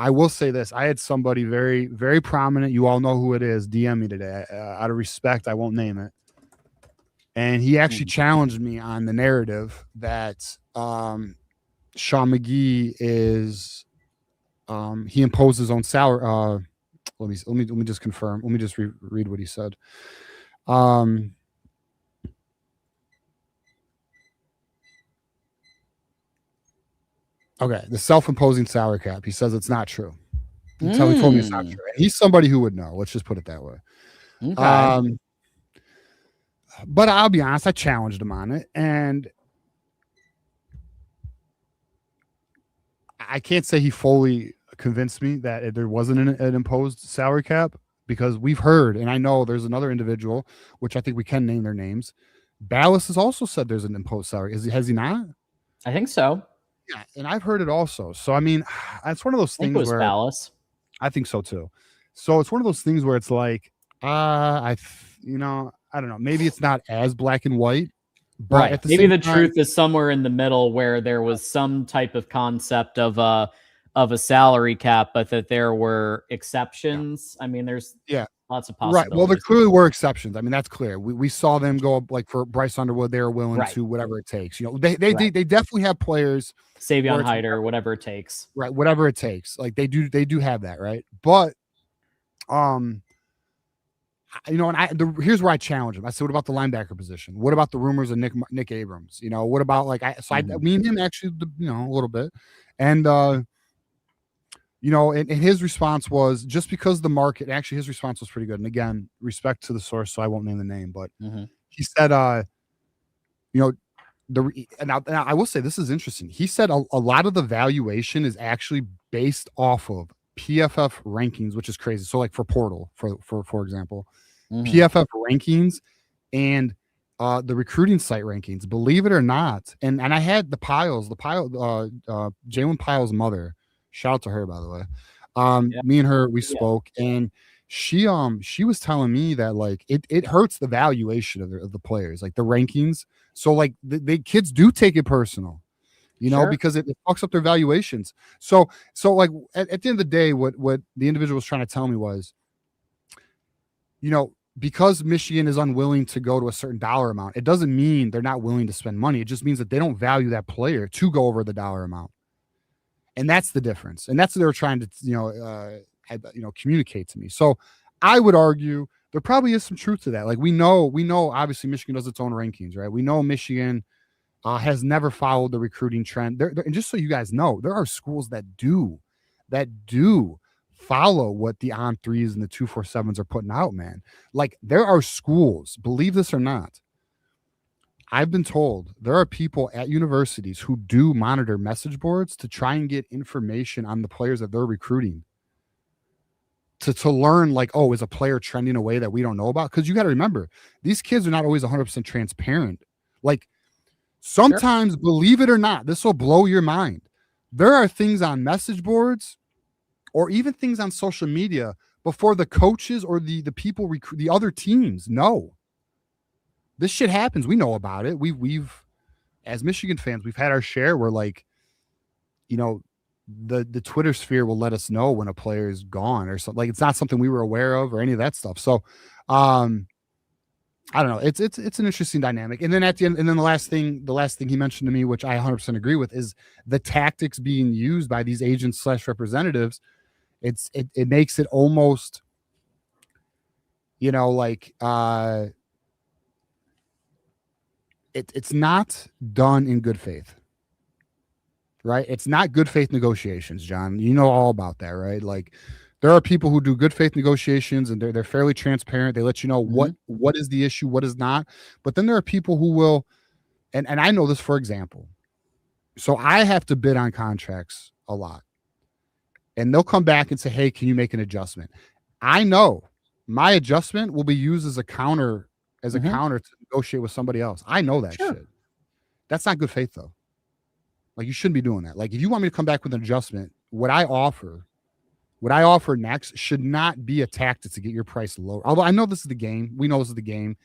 will say this. I had somebody very, very prominent. You all know who it is. DM me today. Out of respect, I won't name it. And he actually challenged me on the narrative that Sean McGee is he imposed his own salary. Let me just confirm. Let me just read what he said. Okay, the self-imposing salary cap. He says it's not true. He told me it's not true. He's somebody who would know. Let's just put it that way. Okay. But I'll be honest, I challenged him on it, and I can't say he fully convinced me that there wasn't an imposed salary cap, because we've heard, and I know there's another individual, which I think we can name their names. Ballas has also said there's an imposed salary. Has he not? I think so. Yeah, and I've heard it also. So I mean, it's one of those things where I don't know. Maybe it's not as black and white, but Right. at the Maybe same the time, truth is somewhere in the middle where there was some type of concept of a salary cap, but that there were exceptions. I mean, there's lots of right. Well, there possibilities. clearly were exceptions. I mean, that's clear. We saw them go up, like for Bryce Underwood, they were willing Right. to whatever it takes. You know, they Right. definitely have players Savion where it's Hyder, whatever it takes. right, whatever it takes. Like they do have that, right? But you know, and here's where I challenge him. I said, what about the linebacker position? What about the rumors of Nick Abrams? You know, what about like I mean him actually, you know, a little bit, and you know, and his response was just because the market. Actually, his response was pretty good. And again, respect to the source, so I won't name the name, but he said, you know, now I will say this is interesting. He said a lot of the valuation is actually based off of PFF rankings, which is crazy. So like for Portal, for example, PFF rankings and the recruiting site rankings, believe it or not. And I had Jalen Pyle's mother, shout out to her, by the way. Me and her, we spoke, and she was telling me that like it hurts the valuation of the players, like the rankings. So like the kids do take it personal, you know, because it fucks up their valuations. So like at the end of the day, what the individual was trying to tell me was, you know, because Michigan is unwilling to go to a certain dollar amount, it doesn't mean they're not willing to spend money. It just means that they don't value that player to go over the dollar amount. And that's the difference. And that's what they were trying to, you know, communicate to me. So I would argue there probably is some truth to that. Like we know, obviously Michigan does its own rankings, right? We know Michigan has never followed the recruiting trend. And just so you guys know, there are schools that do follow what the on-3s and the 247s are putting out, man. Like there are schools, believe this or not, I've been told there are people at universities who do monitor message boards to try and get information on the players that they're recruiting. To learn like, oh, is a player trending a way that we don't know about? Because you got to remember, these kids are not always 100% transparent. Like sometimes, believe it or not, this will blow your mind. There are things on message boards or even things on social media before the coaches or the people the other teams know. This shit happens. We know about it. We've as Michigan fans, we've had our share where like, you know, the Twitter sphere will let us know when a player is gone or something. Like it's not something we were aware of or any of that stuff. So I don't know. It's an interesting dynamic. And then at the end, and then the last thing he mentioned to me, which I 100% agree with, is the tactics being used by these agents / representatives. It makes it almost, you know, like it's not done in good faith, right? It's not good faith negotiations, John. You know all about that, right? Like there are people who do good faith negotiations and they're fairly transparent. They let you know what is the issue, what is not. But then there are people who will, and I know this, for example. So I have to bid on contracts a lot. And they'll come back and say, hey, can you make an adjustment? I know my adjustment will be used as a counter to negotiate with somebody else. I know that shit. That's not good faith though. Like you shouldn't be doing that. Like if you want me to come back with an adjustment, what I offer next should not be a tactic to get your price lower. Although I know this is the game. We know this is the game.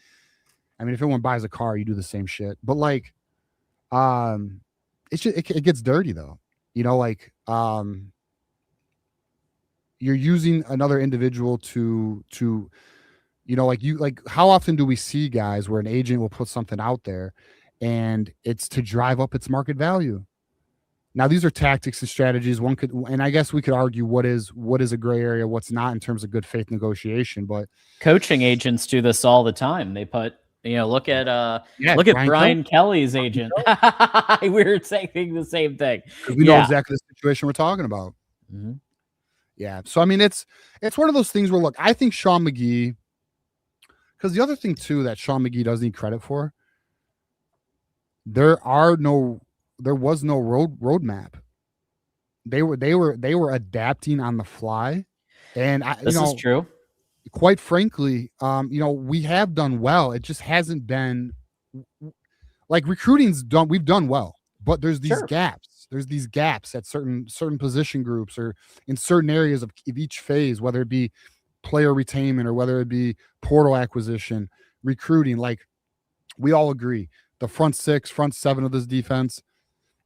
I mean, if everyone buys a car, you do the same shit. But like, it gets dirty though. You know, like you're using another individual to you know, like how often do we see guys where an agent will put something out there and it's to drive up its market value? Now these are tactics and strategies. One could, and I guess we could argue what is a gray area, what's not in terms of good faith negotiation. But coaching agents do this all the time. They put, you know, look at Brian Kelly's agent. We were saying the same thing. We know exactly the situation we're talking about. Yeah. So I mean, it's one of those things where look, I think Sean McGee. Because the other thing too that Sean McGee doesn't need credit for, there was no roadmap. They were adapting on the fly, and this is true. Quite frankly, you know, we have done well. It just hasn't been like recruiting's done. We've done well, but there's these gaps. There's these gaps at certain position groups or in certain areas of each phase, whether it be player retainment or whether it be portal acquisition, recruiting, like we all agree, the front 6, front 7 of this defense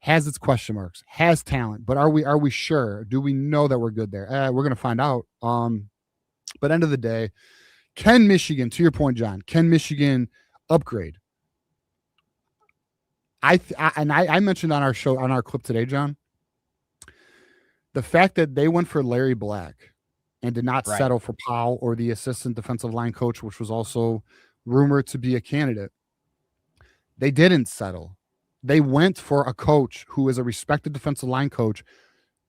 has its question marks, has talent, but are we sure? Do we know that we're good there? We're going to find out. But end of the day, can Michigan, to your point, John, can Michigan upgrade? I mentioned on our show, on our clip today, John, the fact that they went for Larry Black and did not settle for Powell or the assistant defensive line coach, which was also rumored to be a candidate. They didn't settle. They went for a coach who is a respected defensive line coach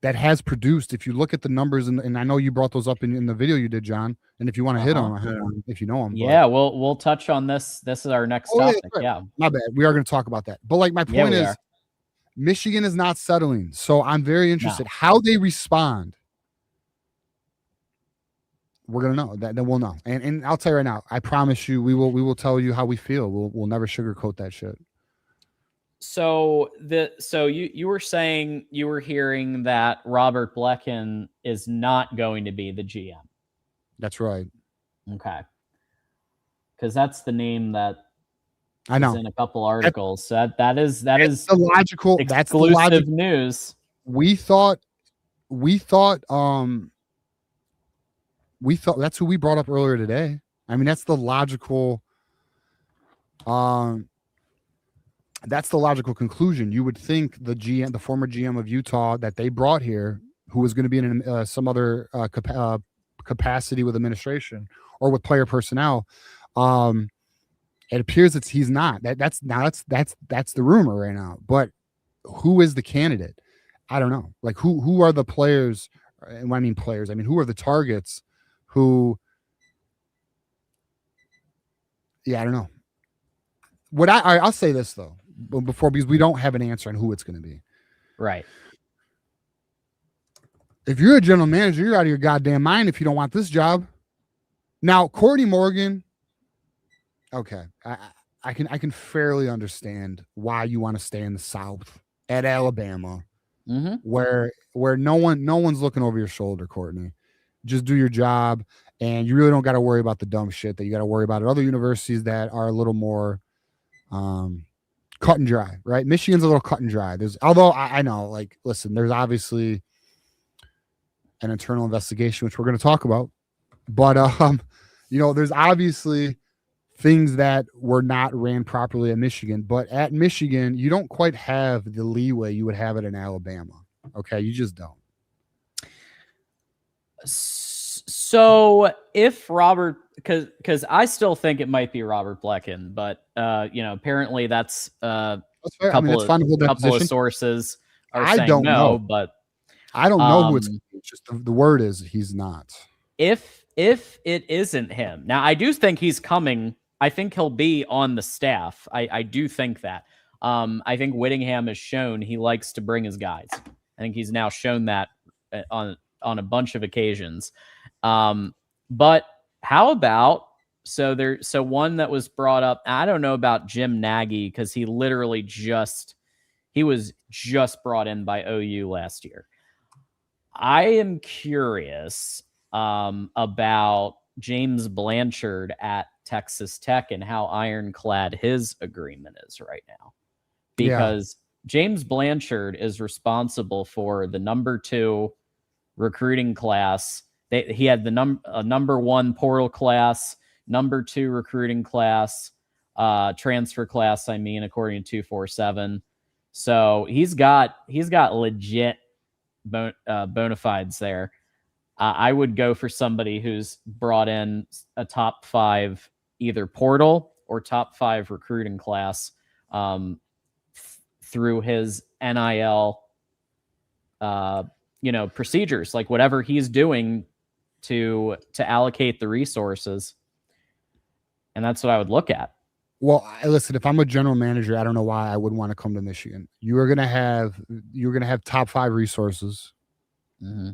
that has produced. If you look at the numbers, and I know you brought those up in the video you did, John, and if you want to hit them, if you know them. Yeah, we'll touch on this. This is our next topic. Yeah. My bad. We are going to talk about that. But like my point is, Michigan is not settling. So I'm very interested how they respond. We're going to know that. Then we'll know. And I'll tell you right now, I promise you, we will tell you how we feel. We'll never sugarcoat that shit. So you were saying, you were hearing that Robert Blecken is not going to be the GM. That's right. Okay. Because that's the name that I know in a couple articles. So that is the logical, exclusive that's the logic news. We thought that's who we brought up earlier today. I mean, that's the logical conclusion. You would think the former GM of Utah that they brought here, who was going to be in some other capacity with administration or with player personnel, it appears that he's not. That's the rumor right now. But who is the candidate? I don't know. Like who are the players? And when I mean players, I mean who are the targets? Who? Yeah, I don't know. What I'll say this though, because we don't have an answer on who it's going to be. Right. If you're a general manager, you're out of your goddamn mind if you don't want this job. Now, Courtney Morgan, okay, I can fairly understand why you want to stay in the South at Alabama, where no one's looking over your shoulder, Courtney. Just do your job, and you really don't got to worry about the dumb shit that you got to worry about at other universities that are a little more cut and dry, right? Michigan's a little cut and dry. Although I know, like, listen, there's obviously an internal investigation, which we're going to talk about, but there's obviously things that were not ran properly at Michigan, but at Michigan, you don't quite have the leeway you would have it in Alabama. Okay. You just don't. So if Robert, because I still think it might be Robert Blecken, but apparently that's a couple of sources are saying don't know. But I don't know who it's just the word is he's not. If it isn't him, now I do think he's coming. I think he'll be on the staff. I do think that. I think Whittingham has shown he likes to bring his guys. I think he's now shown that on a bunch of occasions. But how about so one that was brought up, I don't know about Jim Nagy, because he was just brought in by OU last year. I am curious about James Blanchard at Texas Tech and how ironclad his agreement is right now, because James Blanchard is responsible for the number 2 recruiting class. He had the number 1 portal class, number 2 recruiting class, transfer class, according to 247. So he's got legit bona fides there. I would go for somebody who's brought in a top 5 either portal or top 5 recruiting class through his NIL procedures, like whatever he's doing to allocate the resources. And that's what I would look at. Well, listen, if I'm a general manager, I don't know why I would want to come to Michigan. You're going to have top 5 resources. Mm-hmm.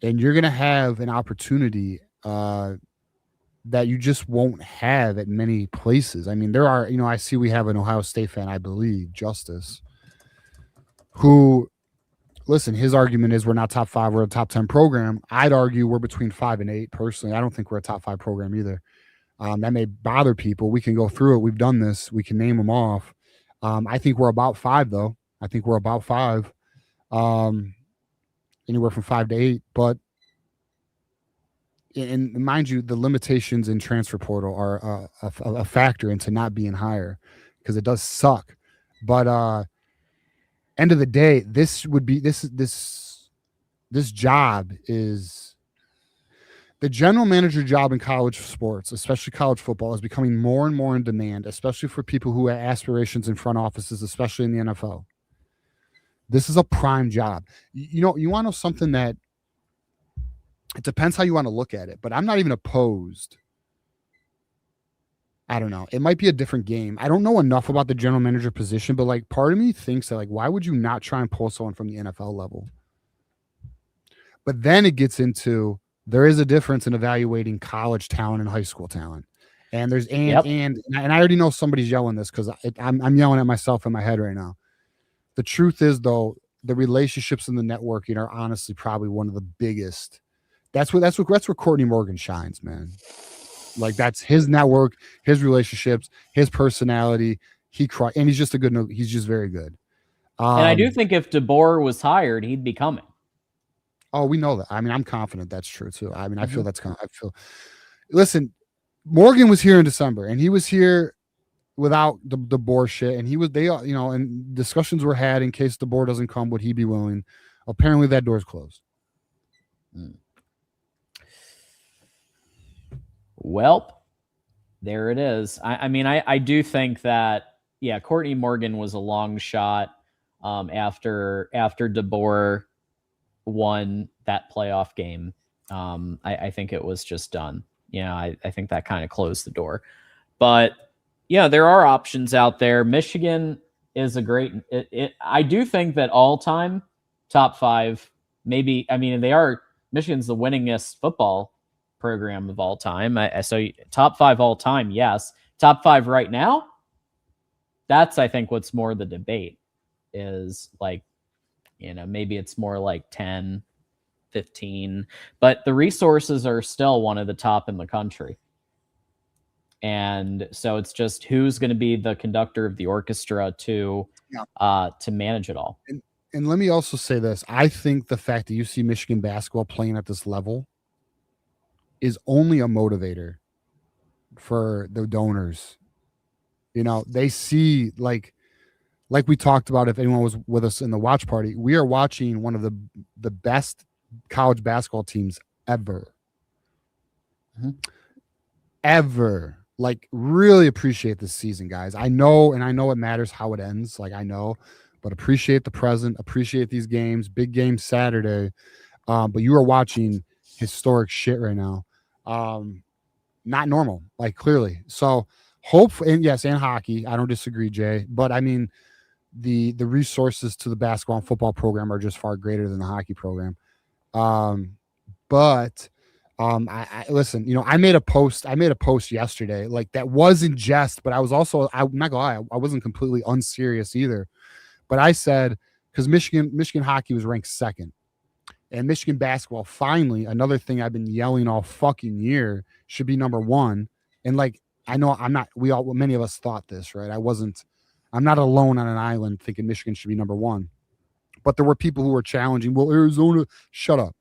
And you're going to have an opportunity that you just won't have at many places. I mean, there are, I see we have an Ohio State fan, I believe, Justice, who, listen, his argument is we're not top 5, we're a top 10 program. I'd argue we're between 5 and 8 personally. I don't think we're a top 5 program either. That may bother people. We can go through it. We've done this. We can name them off. I think we're about 5, though. I think we're about 5, anywhere from 5 to 8. But, and mind you, the limitations in transfer portal are a factor into not being higher, because it does suck. But end of the day, this job is the general manager job in college sports, especially college football, is becoming more and more in demand, especially for people who have aspirations in front offices, especially in the NFL. This is a prime job. You want to know something that, it depends how you want to look at it, but I'm not even opposed. I don't know. It might be a different game. I don't know enough about the general manager position, but like part of me thinks that, like, why would you not try and pull someone from the NFL level? But then it gets into, there is a difference in evaluating college talent and high school talent. And there's and I already know somebody's yelling this, because I'm yelling at myself in my head right now. The truth is, though, the relationships and the networking are honestly probably one of the biggest. That's where Courtney Morgan shines, man. Like, that's his network, his relationships, his personality. And he's just he's just very good. And I do think if DeBoer was hired, he'd be coming. Oh, we know that. I mean, I'm confident that's true too. I mean, I feel listen, Morgan was here in December, and he was here without the DeBoer shit. And and discussions were had in case DeBoer doesn't come, would he be willing? Apparently that door's closed. Well, there it is. I mean, I do think that, yeah, Courtney Morgan was a long shot after DeBoer won that playoff game. I think it was just done. I think that kind of closed the door. But, yeah, there are options out there. Michigan is a great I do think that all-time top 5, maybe, I mean, Michigan's the winningest football program of all time. So top 5 all time, yes. Top 5 right now, that's, I think, what's more the debate is, like, maybe it's more like 10, 15, but the resources are still one of the top in the country. And so it's just who's going to be the conductor of the orchestra to manage it all. And let me also say this. I think the fact that you see Michigan basketball playing at this level is only a motivator for the donors. They see, like we talked about, if anyone was with us in the watch party, we are watching one of the best college basketball teams ever. Mm-hmm. Ever. Like, really appreciate this season, guys. I know it matters how it ends. Like, I know, but appreciate the present, appreciate these games, big game Saturday. But you are watching historic shit right now. Not normal, like, clearly. So and hockey. I don't disagree, Jay. But I mean, the resources to the basketball and football program are just far greater than the hockey program. But I listen, I made a post yesterday, like, that was in jest, but I was also, I'm not gonna lie, I wasn't completely unserious either. But I said, because Michigan hockey was ranked 2nd. And Michigan basketball, finally, another thing I've been yelling all fucking year, should be number 1. And, like, I know many of us thought this, right? I'm not alone on an island thinking Michigan should be number 1. But there were people who were challenging, well, Arizona, shut up.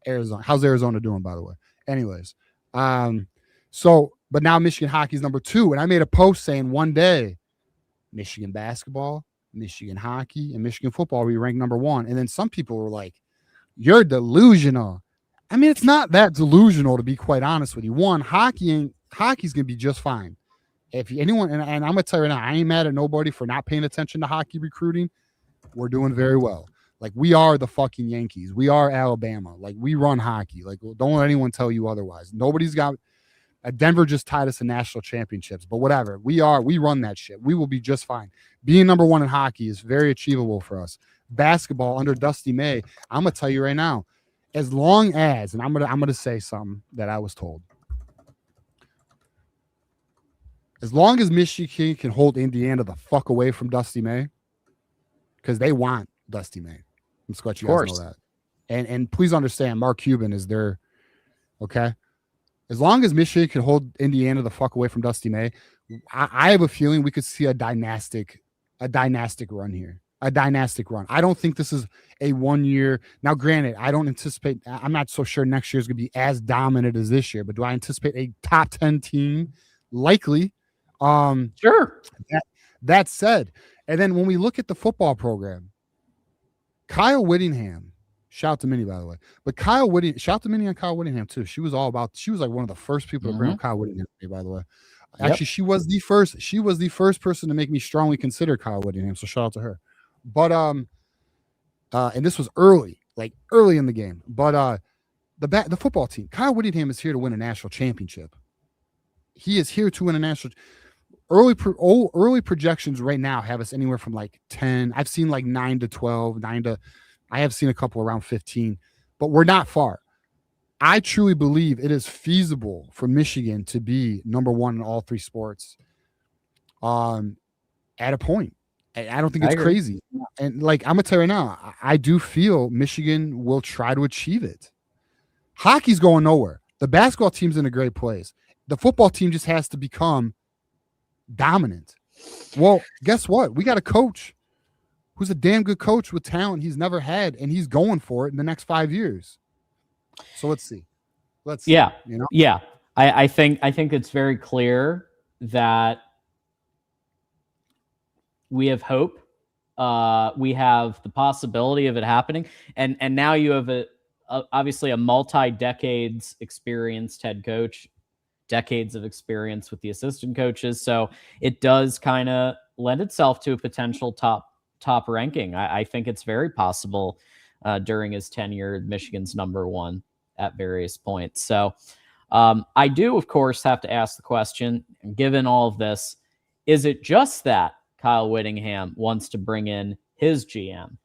Arizona. How's Arizona doing, by the way? Anyways. But now Michigan hockey is number 2. And I made a post saying one day, Michigan basketball, Michigan hockey, and Michigan football will be ranked number 1. And then some people were like, you're delusional. I mean, it's not that delusional, to be quite honest with you. One, hockey's gonna be just fine. If anyone, and I'm gonna tell you right now, I ain't mad at nobody for not paying attention to hockey recruiting. We're doing very well. Like, we are the fucking Yankees. We are Alabama. Like, we run hockey. Like, don't let anyone tell you otherwise. Nobody's got. Denver just tied us in national championships, but whatever. We run that shit. We will be just fine. Being number 1 in hockey is very achievable for us. Basketball under Dusty May, I'm gonna tell you right now, as long as, and I'm gonna say something that I was told. As long as Michigan can hold Indiana the fuck away from Dusty May, because they want Dusty May. I'm just let you guys know that. And please understand, Mark Cuban is their, okay? As long as Michigan can hold Indiana the fuck away from Dusty May, I have a feeling we could see a dynastic run here. A dynastic run. I don't think this is a 1 year. Now, granted, I don't anticipate. I'm not so sure next year is going to be as dominant as this year. But do I anticipate a top 10 team? Likely. Sure. That said, and then when we look at the football program, Kyle Whittingham. Shout out to Minnie, by the way. But shout out to Minnie on Kyle Whittingham too. She was like one of the first people to bring up Kyle Whittingham, by the way. Actually, she was the first person to make me strongly consider Kyle Whittingham. So shout out to her. But and this was early in the game. But the football team, Kyle Whittingham is here to win a national championship. He is here to win a national. Early projections right now have us anywhere from like 10. I've seen like 9 to 12, I have seen a couple around 15, but we're not far. I truly believe it is feasible for Michigan to be number one in all three sports at a point. I don't think it's crazy. And like, I'm going to tell you right now, I do feel Michigan will try to achieve it. Hockey's going nowhere. The basketball team's in a great place. The football team just has to become dominant. Well, guess what? We got a coach who's a damn good coach with talent he's never had, and he's going for it in the next 5 years. So let's see. Yeah. You know? Yeah. I think it's very clear that we have hope. We have the possibility of it happening. And now you have obviously a multi-decades experienced head coach, decades of experience with the assistant coaches. So it does kind of lend itself to a potential top ranking. I think it's very possible during his tenure, Michigan's number one at various points. So I do, of course, have to ask the question, given all of this, is it just that Kyle Whittingham wants to bring in his GM?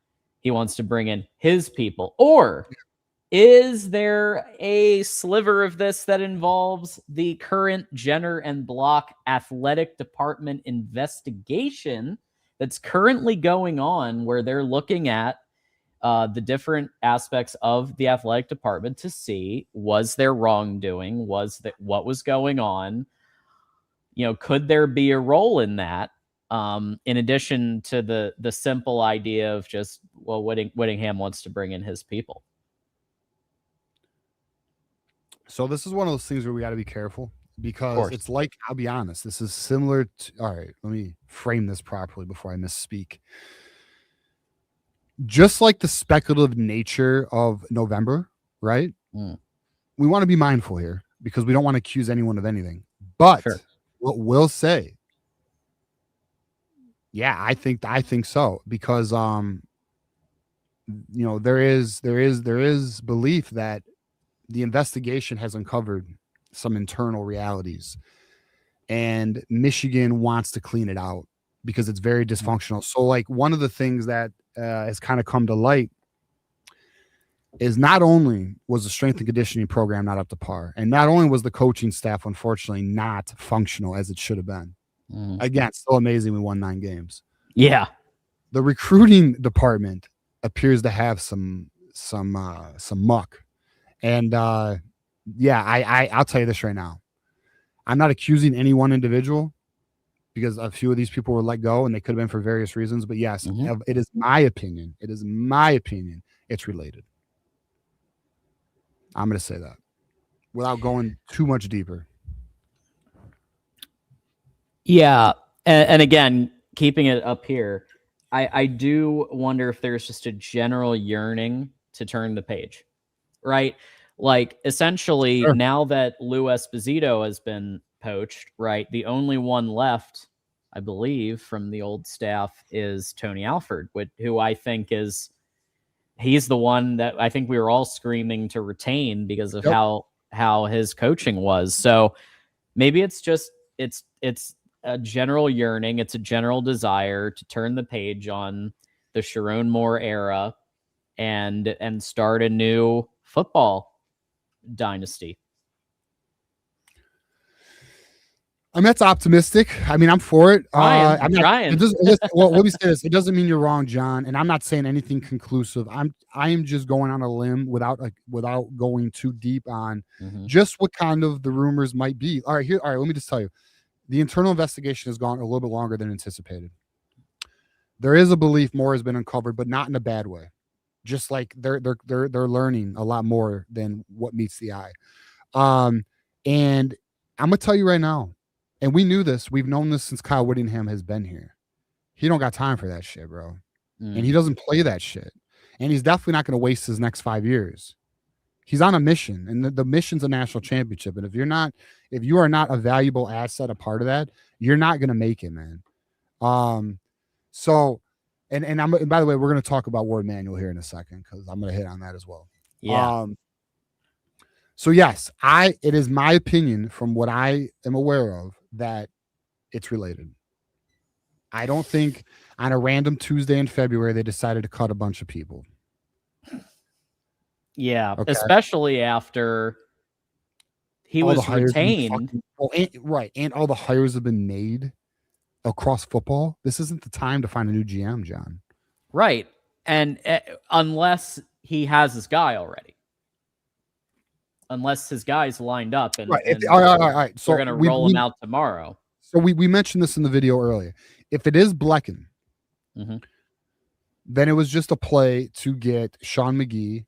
He wants to bring in his people? Or is there a sliver of this that involves the current Jenner and Block athletic department investigation that's currently going on, where they're looking at the different aspects of the athletic department to see, was there wrongdoing? What was going on? Could there be a role in that? In addition to the simple idea of just, well, Whittingham wants to bring in his people. So this is one of those things where we got to be careful, because it's like, I'll be honest, this is similar to, all right, let me frame this properly before I misspeak. Just like the speculative nature of November, right? We want to be mindful here, because we don't want to accuse anyone of anything. But what we'll say, yeah, I think so, because there is belief that the investigation has uncovered some internal realities, and Michigan wants to clean it out because it's very dysfunctional. So like, one of the things that has kind of come to light is, not only was the strength and conditioning program not up to par, and not only was the coaching staff, unfortunately, not functional as it should have been. Again, still amazing we won 9 games. Yeah. The recruiting department appears to have some muck. And I'll tell you this right now. I'm not accusing any one individual, because a few of these people were let go and they could have been for various reasons. But yes, it is my opinion. It's related. I'm going to say that without going too much deeper. Yeah. And again, keeping it up here, I do wonder if there's just a general yearning to turn the page, right? Like, essentially, now that Lou Esposito has been poached, right, the only one left, I believe, from the old staff is Tony Alford, who I think he's the one that I think we were all screaming to retain because of how his coaching was. So maybe it's just, it's a general yearning. It's a general desire to turn the page on the Sharon Moore era and start a new football dynasty. I mean, that's optimistic. I mean, I'm for it. I'm not. trying. It doesn't, listen, well, let me say this. It doesn't mean you're wrong, John. And I'm not saying anything conclusive. I am just going on a limb without going too deep on just what kind of the rumors might be. All right, let me just tell you. The internal investigation has gone a little bit longer than anticipated. There is a belief more has been uncovered, but not in a bad way. Just like they're learning a lot more than what meets the eye. And I'm gonna tell you right now, and we knew this. We've known this since Kyle Whittingham has been here. He don't got time for that shit, bro. And he doesn't play that shit. And he's definitely not going to waste his next 5 years. He's on a mission, and the mission's a national championship. And if you are not a valuable asset, a part of that, you're not going to make it, man. So, and by the way, we're going to talk about Ward Manuel here in a second because I'm going to hit on that as well. Yeah. So yes, it is my opinion from what I am aware of that it's related. I don't think on a random Tuesday in February they decided to cut a bunch of people. Yeah, okay. Especially after he was retained. Right, and all the hires have been made across football. This isn't the time to find a new GM, John. Right, and unless he has his guy already. Unless his guy's lined up and, right. And all right. So we're going to roll him out tomorrow. So we mentioned this in the video earlier. If it is Blecken, then it was just a play to get Sean McGee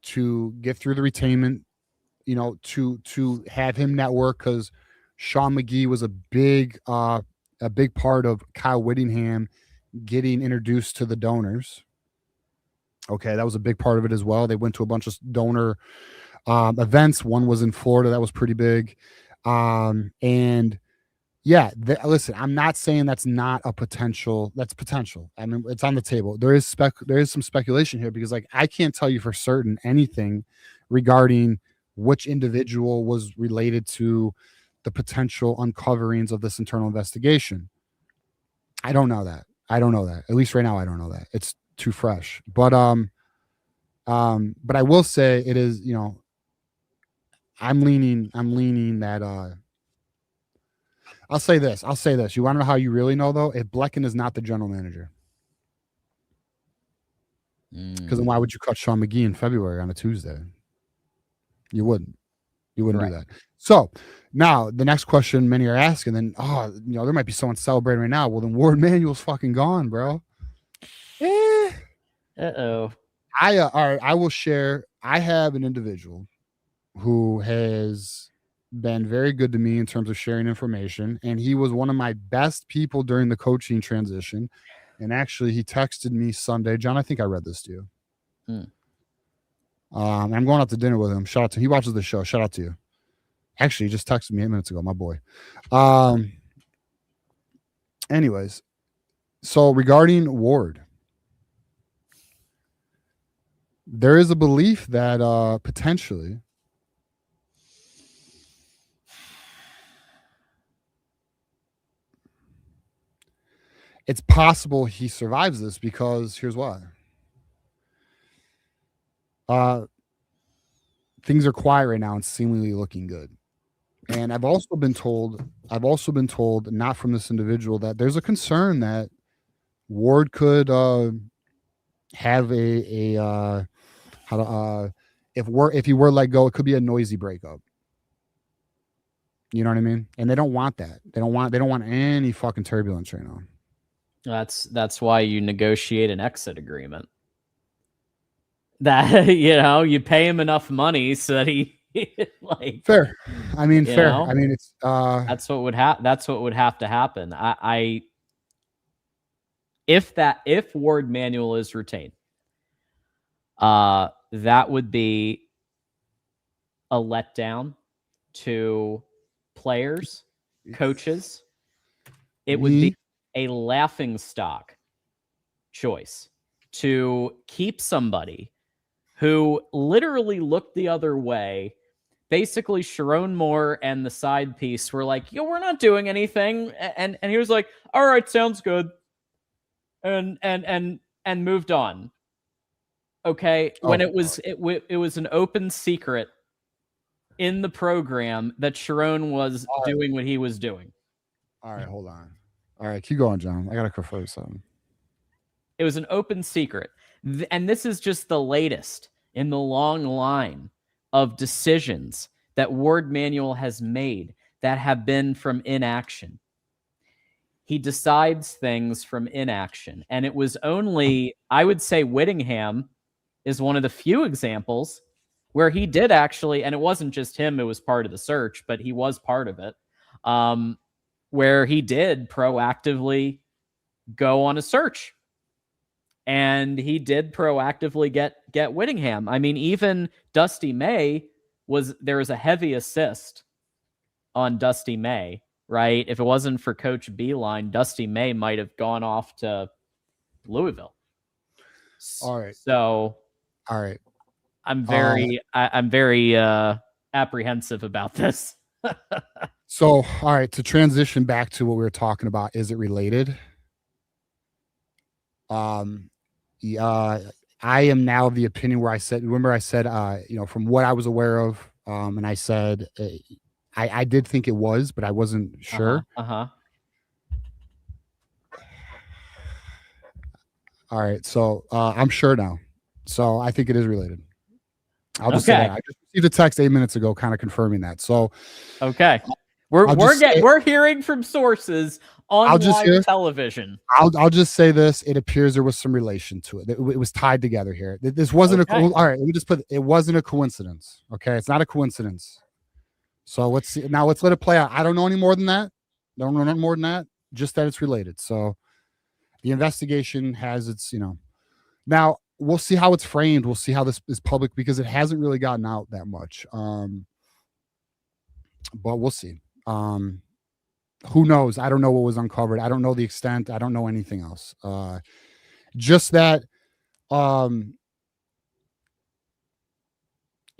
to get through the retainment, to have him network because Sean McGee was a big part of Kyle Whittingham getting introduced to the donors. Okay, that was a big part of it as well. They went to a bunch of donor events. One was in Florida. That was pretty big. And yeah, listen, I'm not saying that's not a potential. That's potential. I mean, it's on the table. There is some speculation here because I can't tell you for certain anything regarding which individual was related to the potential uncoverings of this internal investigation. I don't know that. At least right now, I don't know that. It's too fresh. But I will say it is, I'm leaning that I'll say this. You want to know how you really know though? If Blecken is not the general manager. Because then why would you cut Sean McGee in February on a Tuesday? You wouldn't do that. So now the next question many are asking, then there might be someone celebrating right now. Well, then Ward Manuel's fucking gone, bro. Uh-oh. All right, I will share. I have an individual who has been very good to me in terms of sharing information, and he was one of my best people during the coaching transition. And actually, he texted me Sunday. John, I think I read this to you. I'm going out to dinner with him. Shout out to him. He watches the show. Shout out to you. Actually, he just texted me 8 minutes ago, my boy. Anyways, so regarding Ward, there is a belief that potentially it's possible he survives this because here's why. Things are quiet right now and seemingly looking good. And I've also been told, not from this individual, that there's a concern that Ward could have if he were let go, it could be a noisy breakup. You know what I mean? And they don't want that. They don't want any fucking turbulence right now. That's why you negotiate an exit agreement. That you pay him enough money so that he fair. I mean, fair. I mean, it's that's what would have to happen. If Ward Manuel is retained, that would be a letdown to players, coaches. It would be a laughingstock choice to keep somebody who literally looked the other way. Basically, Sharon Moore and the side piece were like, "Yo, we're not doing anything," and he was like, "All right, sounds good," and moved on. Okay, when it was an open secret in the program that Sharon was doing what he was doing. All right, hold on. All right, keep going, John. I gotta confirm something. It was an open secret. And this is just the latest in the long line of decisions that Ward Manuel has made that have been from inaction. He decides things from inaction. And it was only, I would say, Whittingham is one of the few examples where he did actually, and it wasn't just him, it was part of the search, but he was part of it, where he did proactively go on a search. And he did proactively get Whittingham. I mean, even Dusty May there was a heavy assist on Dusty May, right? If it wasn't for Coach Beeline, Dusty May might have gone off to Louisville. All right. So, all right. I'm very apprehensive about this. So, all right, to transition back to what we were talking about, is it related? I am now of the opinion where I said, remember I said, from what I was aware of, and I said, I did think it was, but I wasn't sure. Uh-huh. All right, so I'm sure now. So I think it is related. I'll just say that. I just received a text 8 minutes ago, kind of confirming that. So okay, we're hearing from sources on live television. I'll just say this: it appears there was some relation to it. It was tied together here. This wasn't all right. Let me just put it wasn't a coincidence. Okay, it's not a coincidence. So let's see. Now let's let it play out. I don't know any more than that. Don't know more than that. Just that it's related. So the investigation has its, now we'll see how it's framed. We'll see how this is public, because it hasn't really gotten out that much. But we'll see. Who knows? I don't know what was uncovered. I don't know the extent. I don't know anything else. Just that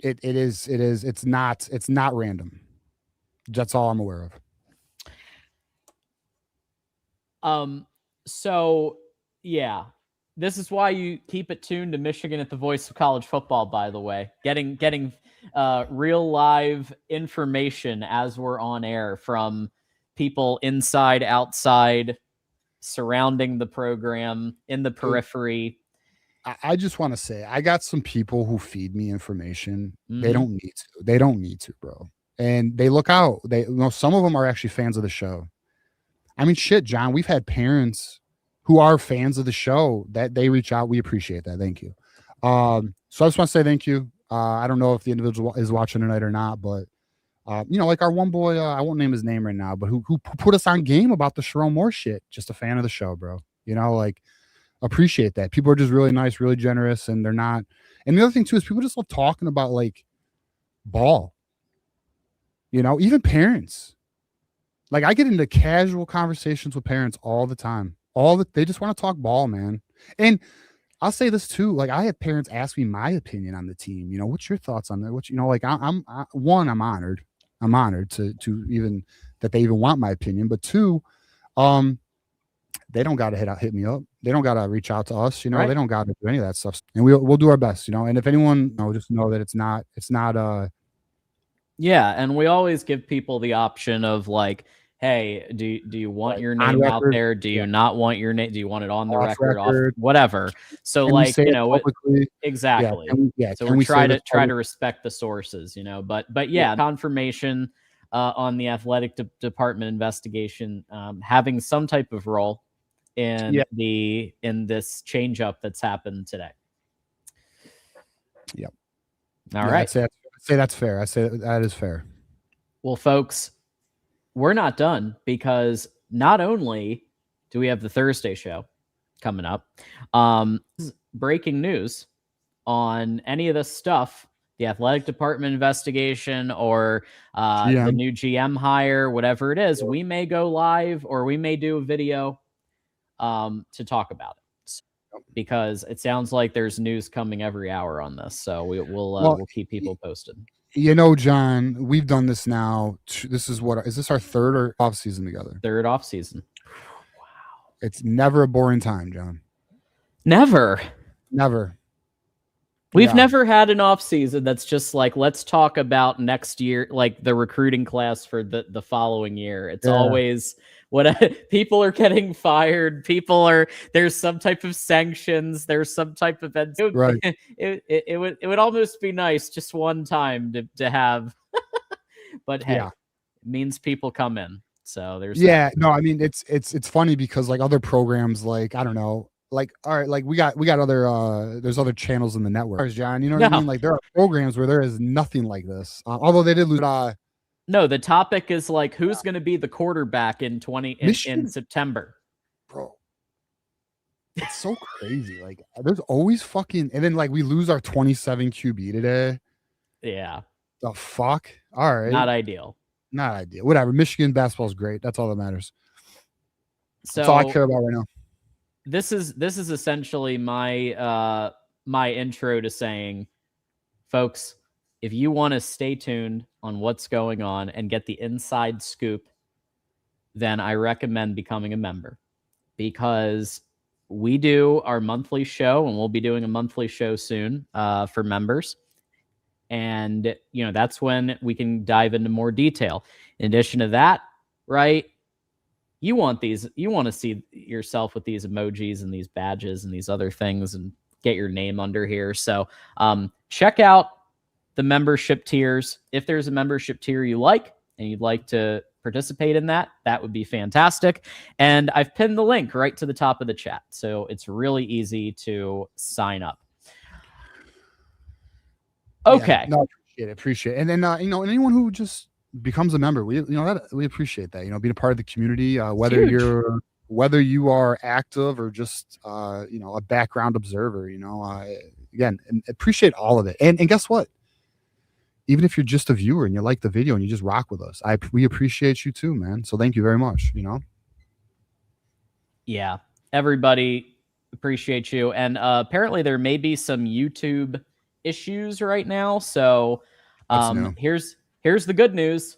it's not random. That's all I'm aware of. So yeah, this is why you keep it tuned to Michigan at the Voice of College Football, by the way, getting real live information as we're on air from people inside, outside, surrounding the program, in the periphery. I just want to say, I got some people who feed me information. Mm-hmm. They don't need to, bro. And they look out. Some of them are actually fans of the show. I mean, shit, John, we've had parents who are fans of the show that they reach out. We appreciate that. Thank you. So I just want to say thank you. I don't know if the individual is watching tonight or not, but like our one boy, I won't name his name right now, but who put us on game about the Sharon Moore shit. Just a fan of the show, bro. Appreciate that. People are just really nice, really generous, and they're not. And the other thing too is people just love talking about like ball. Even parents. Like, I get into casual conversations with parents all the time. They just want to talk ball, man. And I'll say this too. Like, I have parents ask me my opinion on the team. What's your thoughts on that? I'm honored. I'm honored to even that they even want my opinion. But two, they don't got to hit me up. They don't got to reach out to us. Right. They don't got to do any of that stuff. And we'll do our best. And if anyone, just know that it's not. Yeah, and we always give people the option of like, hey, do you want your name out there? Do you not want your name? Do you want it on the record? Off, whatever. So exactly. Yeah. So we try to respect the sources, But yeah, confirmation on the athletic department investigation having some type of role in this change up that's happened today. Yep. All right. I'd say that's fair. I say that is fair. Well, folks, we're not done, because not only do we have the Thursday show coming up, breaking news on any of this stuff, the athletic department investigation or the new GM hire, whatever it is, we may go live or we may do a video to talk about it. Because it sounds like there's news coming every hour on this, so we'll keep people posted. John, we've done this now. Is this our third or off season together? Third off season. Wow, it's never a boring time, John. Never. We've never had an off season that's just like, let's talk about next year, like the recruiting class for the following year. It's always, People are getting fired. There's some type of sanctions. There's some type of Right. It would almost be nice just one time to have, but hey, it means people come in. So there's that. No, I mean it's funny because like other programs, like I don't know, like all right, like we got other there's other channels in the network, John. You know what I mean? Like there are programs where there is nothing like this. Although they did lose. No, the topic is like who's going to be the quarterback in in September, bro. It's so crazy. Like there's always fucking, and then like we lose our 27 QB today. Yeah. The fuck. All right. Not ideal. Not ideal. Whatever. Michigan basketball is great. That's all that matters. So that's all I care about right now. This is essentially my my intro to saying, folks, if you want to stay tuned on what's going on and get the inside scoop, then I recommend becoming a member, because we do our monthly show, and we'll be doing a monthly show soon for members. And, you know, that's when we can dive into more detail. In addition to that, right, you want to see yourself with these emojis and these badges and these other things and get your name under here. So check out the membership tiers. If there's a membership tier you like and you'd like to participate in that, that would be fantastic. And I've pinned the link right to the top of the chat. So it's really easy to sign up. Okay. Yeah, no, appreciate it. And then you know, anyone who just becomes a member, we appreciate that. You know, being a part of the community, whether you are active or just you know, a background observer. You know, again, appreciate all of it. And guess what? Even if you're just a viewer and you like the video and you just rock with us, we appreciate you too, man. So thank you very much. You know. Yeah, everybody appreciate you. And apparently there may be some YouTube issues right now. So here's the good news.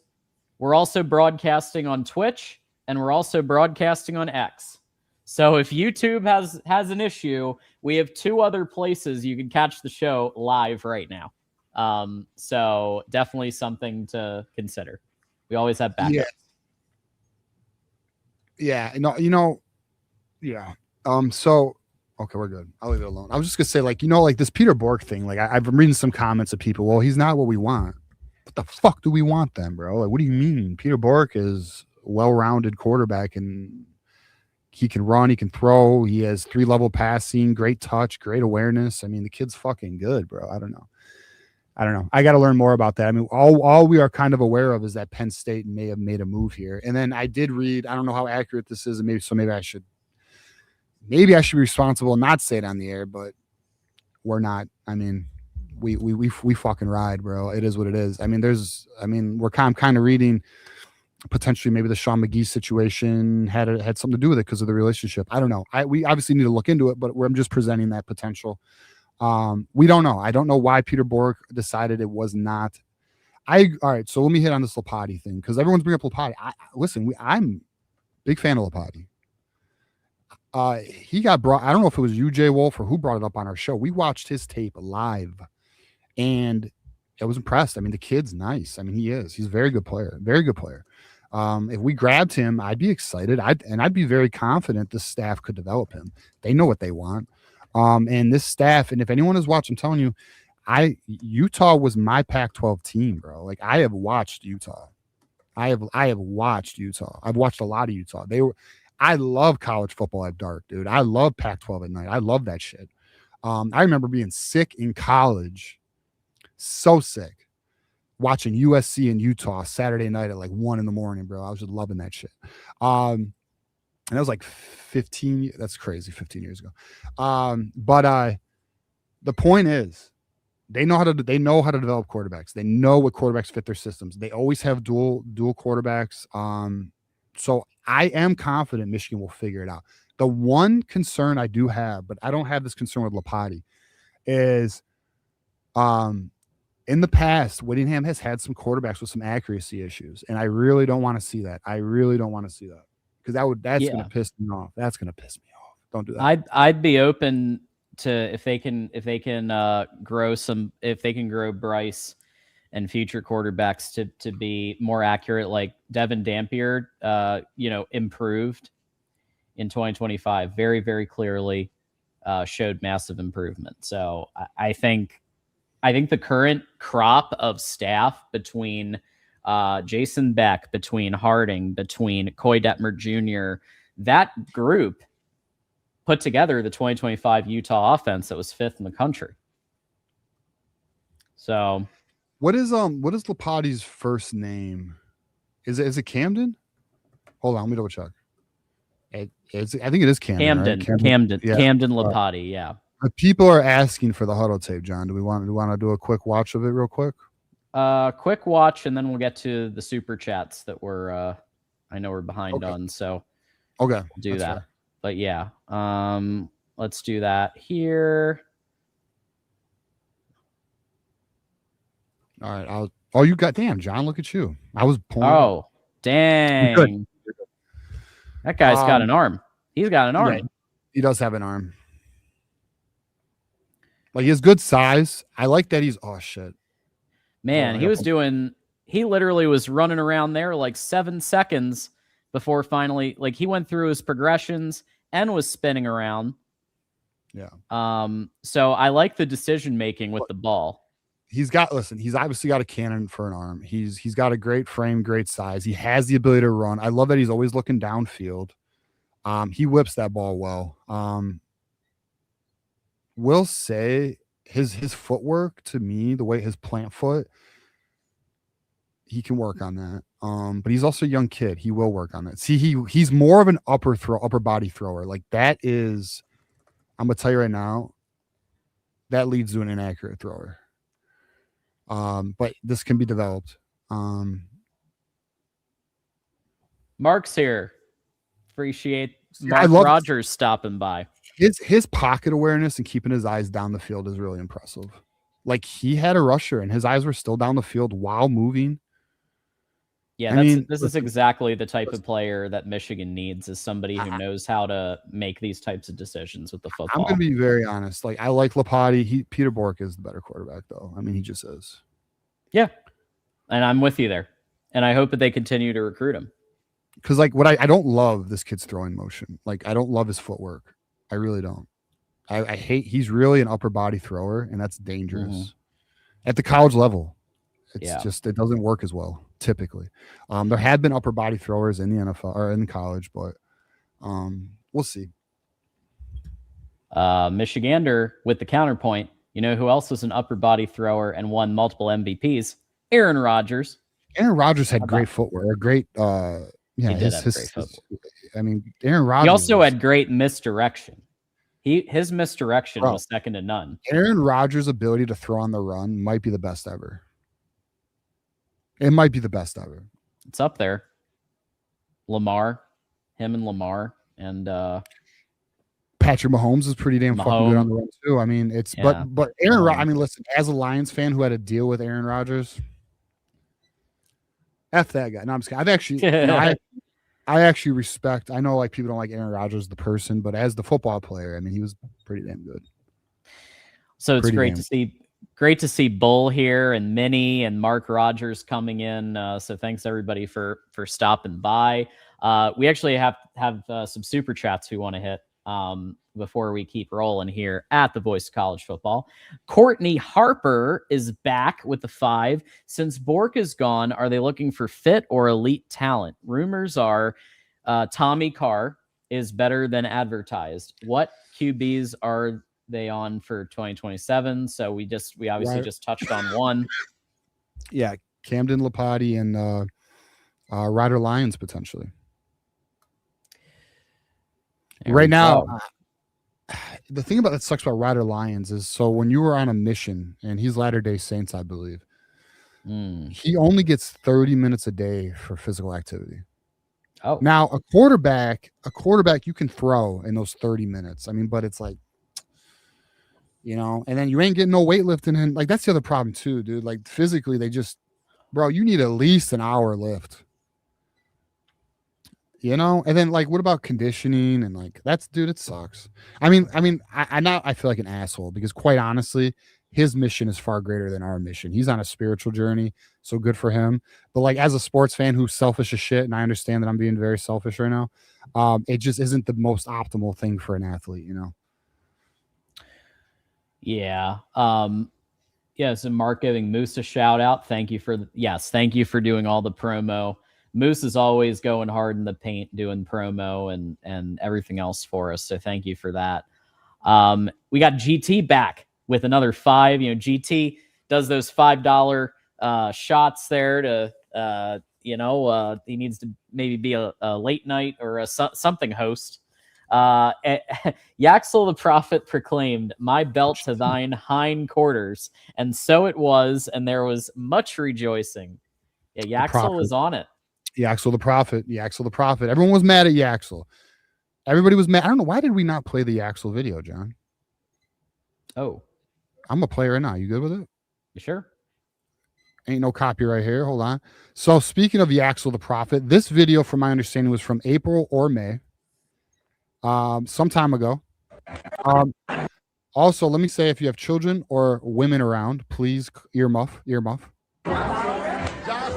We're also broadcasting on Twitch, and we're also broadcasting on X. So if YouTube has an issue, we have 2 other places you can catch the show live right now. So definitely something to consider. We always have backup. Yeah. No, you know, yeah. So okay, we're good. I'll leave it alone. I was just gonna say, like, you know, like this Peter Bourque thing. Like, I've been reading some comments of people. Well, he's not what we want. What the fuck do we want then, bro? Like, what do you mean? Peter Bourque is a well-rounded quarterback, and he can run, he can throw, he has 3-level passing, great touch, great awareness. I mean, the kid's fucking good, bro. I don't know. I got to learn more about that. I mean, all we are kind of aware of is that Penn State may have made a move here. And then I did read. I don't know how accurate this is, and maybe I should. Maybe I should be responsible and not say it on the air, but we're not. I mean, we fucking ride, bro. It is what it is. I mean, we're kind of reading potentially maybe the Sean McGee situation had something to do with it because of the relationship. I don't know. We obviously need to look into it, but I'm just presenting that potential. We don't know. I don't know why Peter Bourque decided it was not. All right. So let me hit on this Lapati thing, because everyone's bringing up Lapati. Listen, I'm a big fan of Lapati. He got brought. I don't know if it was you, Jay Wolf, or who brought it up on our show. We watched his tape live, and I was impressed. I mean, the kid's nice. I mean, he's a very good player. Very good player. If we grabbed him, I'd be excited. I'd be very confident the staff could develop him. They know what they want. And this staff, and if anyone has watched, I'm telling you, Utah was my Pac-12 team, bro. Like, I have watched Utah. I have watched Utah. I've watched a lot of Utah. I love college football at dark, dude. I love Pac-12 at night. I love that shit. I remember being sick in college, so sick, watching USC and Utah Saturday night at like 1 a.m, bro. I was just loving that shit. And that was like 15. That's crazy. 15 years ago. But the point is, they know how to develop quarterbacks. They know what quarterbacks fit their systems. They always have dual quarterbacks. So I am confident Michigan will figure it out. The one concern I do have, but I don't have this concern with Lapati, is in the past, Whittingham has had some quarterbacks with some accuracy issues, and I really don't want to see that. Because that's going to piss me off. That's going to piss me off. Don't do that. I'd be open to if they can grow Bryce and future quarterbacks to be more accurate. Like Devin Dampier, improved in 2025 very, very clearly, showed massive improvement. So I think the current crop of staff between Jason Beck, between Harding, between Coy Detmer Jr., that group put together the 2025 Utah offense that was 5th in the country. So what is Lapati's first name? Is it Camden? Hold on, let me double check. I think it is Camden. Camden Lapati, yeah. People are asking for the huddle tape, John. Do we want to do a quick watch of it real quick? Quick watch, and then we'll get to the super chats that we're I know we're behind on, so okay, we'll do that. Fair. But yeah, let's do that here. All right, you got, damn, John, look at you. I was pulling. Oh, dang. That guy's got an arm. He's got an arm. Yeah, he does have an arm. Like, he has good size. I like that he's, oh shit. Man, he literally was running around there like 7 seconds before finally, like, he went through his progressions and was spinning around. Yeah. So I like the decision making with the ball. He's obviously got a cannon for an arm. He's got a great frame, great size. He has the ability to run. I love that he's always looking downfield. He whips that ball well. Will say his footwork, to me, the way his plant foot, he can work on that. But he's also a young kid. He will work on that. See, he's more of an upper body thrower. Like, that is, I'm gonna tell you right now, that leads to an inaccurate thrower. But this can be developed. Mark's here. Appreciate Mark Rogers stopping by. His pocket awareness and keeping his eyes down the field is really impressive. Like, he had a rusher and his eyes were still down the field while moving. Yeah, this is exactly the type of player that Michigan needs, is somebody who knows how to make these types of decisions with the football. I'm going to be very honest. Like, I like Lapati. Peter Bourque is the better quarterback, though. I mean, he just is. Yeah, and I'm with you there. And I hope that they continue to recruit him. Because, like, I don't love this kid's throwing motion. Like, I don't love his footwork. I really don't. I hate, he's really an upper body thrower, and that's dangerous. At the college level. It's just, it doesn't work as well, typically. There have been upper body throwers in the NFL or in college, but we'll see. Michigander with the counterpoint. You know who else was an upper body thrower and won multiple MVPs? Aaron Rodgers. Aaron Rodgers had great footwork. Great, he did have great footwork. I mean, Aaron Rodgers. He also had great misdirection. His misdirection was second to none. Aaron Rodgers' ability to throw on the run might be the best ever. It might be the best ever. It's up there. Him and Lamar, and Patrick Mahomes is pretty damn fucking good on the run too. I mean, it's but Aaron. I mean, listen, as a Lions fan who had to deal with Aaron Rodgers, F that guy. No, I'm just kidding. I've actually, I actually respect. I know, like, people don't like Aaron Rodgers the person, but as the football player, I mean, he was pretty damn good. So it's great to see Bull here and Minnie and Mark Rogers coming in. So thanks everybody for stopping by. We actually have some super chats we want to hit before we keep rolling here at the Voice of College Football. Courtney Harper is back with the 5. Since Bourque is gone, are they looking for fit or elite talent? Rumors are Tommy Carr is better than advertised. What QBs are they on for 2027? So we obviously just touched on one. Yeah, Camden Lapati and Ryder Lyons potentially. Right now, the thing that sucks about Ryder Lyons is, so when you were on a mission, and he's Latter-day Saints, I believe, he only gets 30 minutes a day for physical activity. Oh, now a quarterback, you can throw in those 30 minutes. I mean, but it's like, you know, and then you ain't getting no weightlifting, and like, that's the other problem too, dude. Like, physically, they just, bro, you need at least an hour lift. You know, and then, like, what about conditioning? And like, that's, dude, it sucks. I mean, I now I feel like an asshole because, quite honestly, his mission is far greater than our mission. He's on a spiritual journey, so good for him. But like as a sports fan who's selfish as shit, and I understand that I'm being very selfish right now, it just isn't the most optimal thing for an athlete, you know? Yeah. Yeah, so Mark giving Moose a shout out. Thank you for doing all the promo. Moose is always going hard in the paint, doing promo and everything else for us. So thank you for that. We got GT back with another 5. You know, GT does those $5 shots there to he needs to maybe be a late night or a something host. Yaxel the prophet proclaimed, "My belt to thine hind quarters," and so it was, and there was much rejoicing. Yeah, Yaxel was on it. Yaxel the prophet. Everyone was mad at Yaxel. Everybody was mad. I don't know, why did we not play the Yaxel video, John? Oh, I'm a player now. You good with it? You sure? Ain't no copyright here. Hold on. So speaking of Yaxel the prophet, this video, from my understanding, was from April or May. Some time ago. Also, let me say, if you have children or women around, please earmuff. Josh,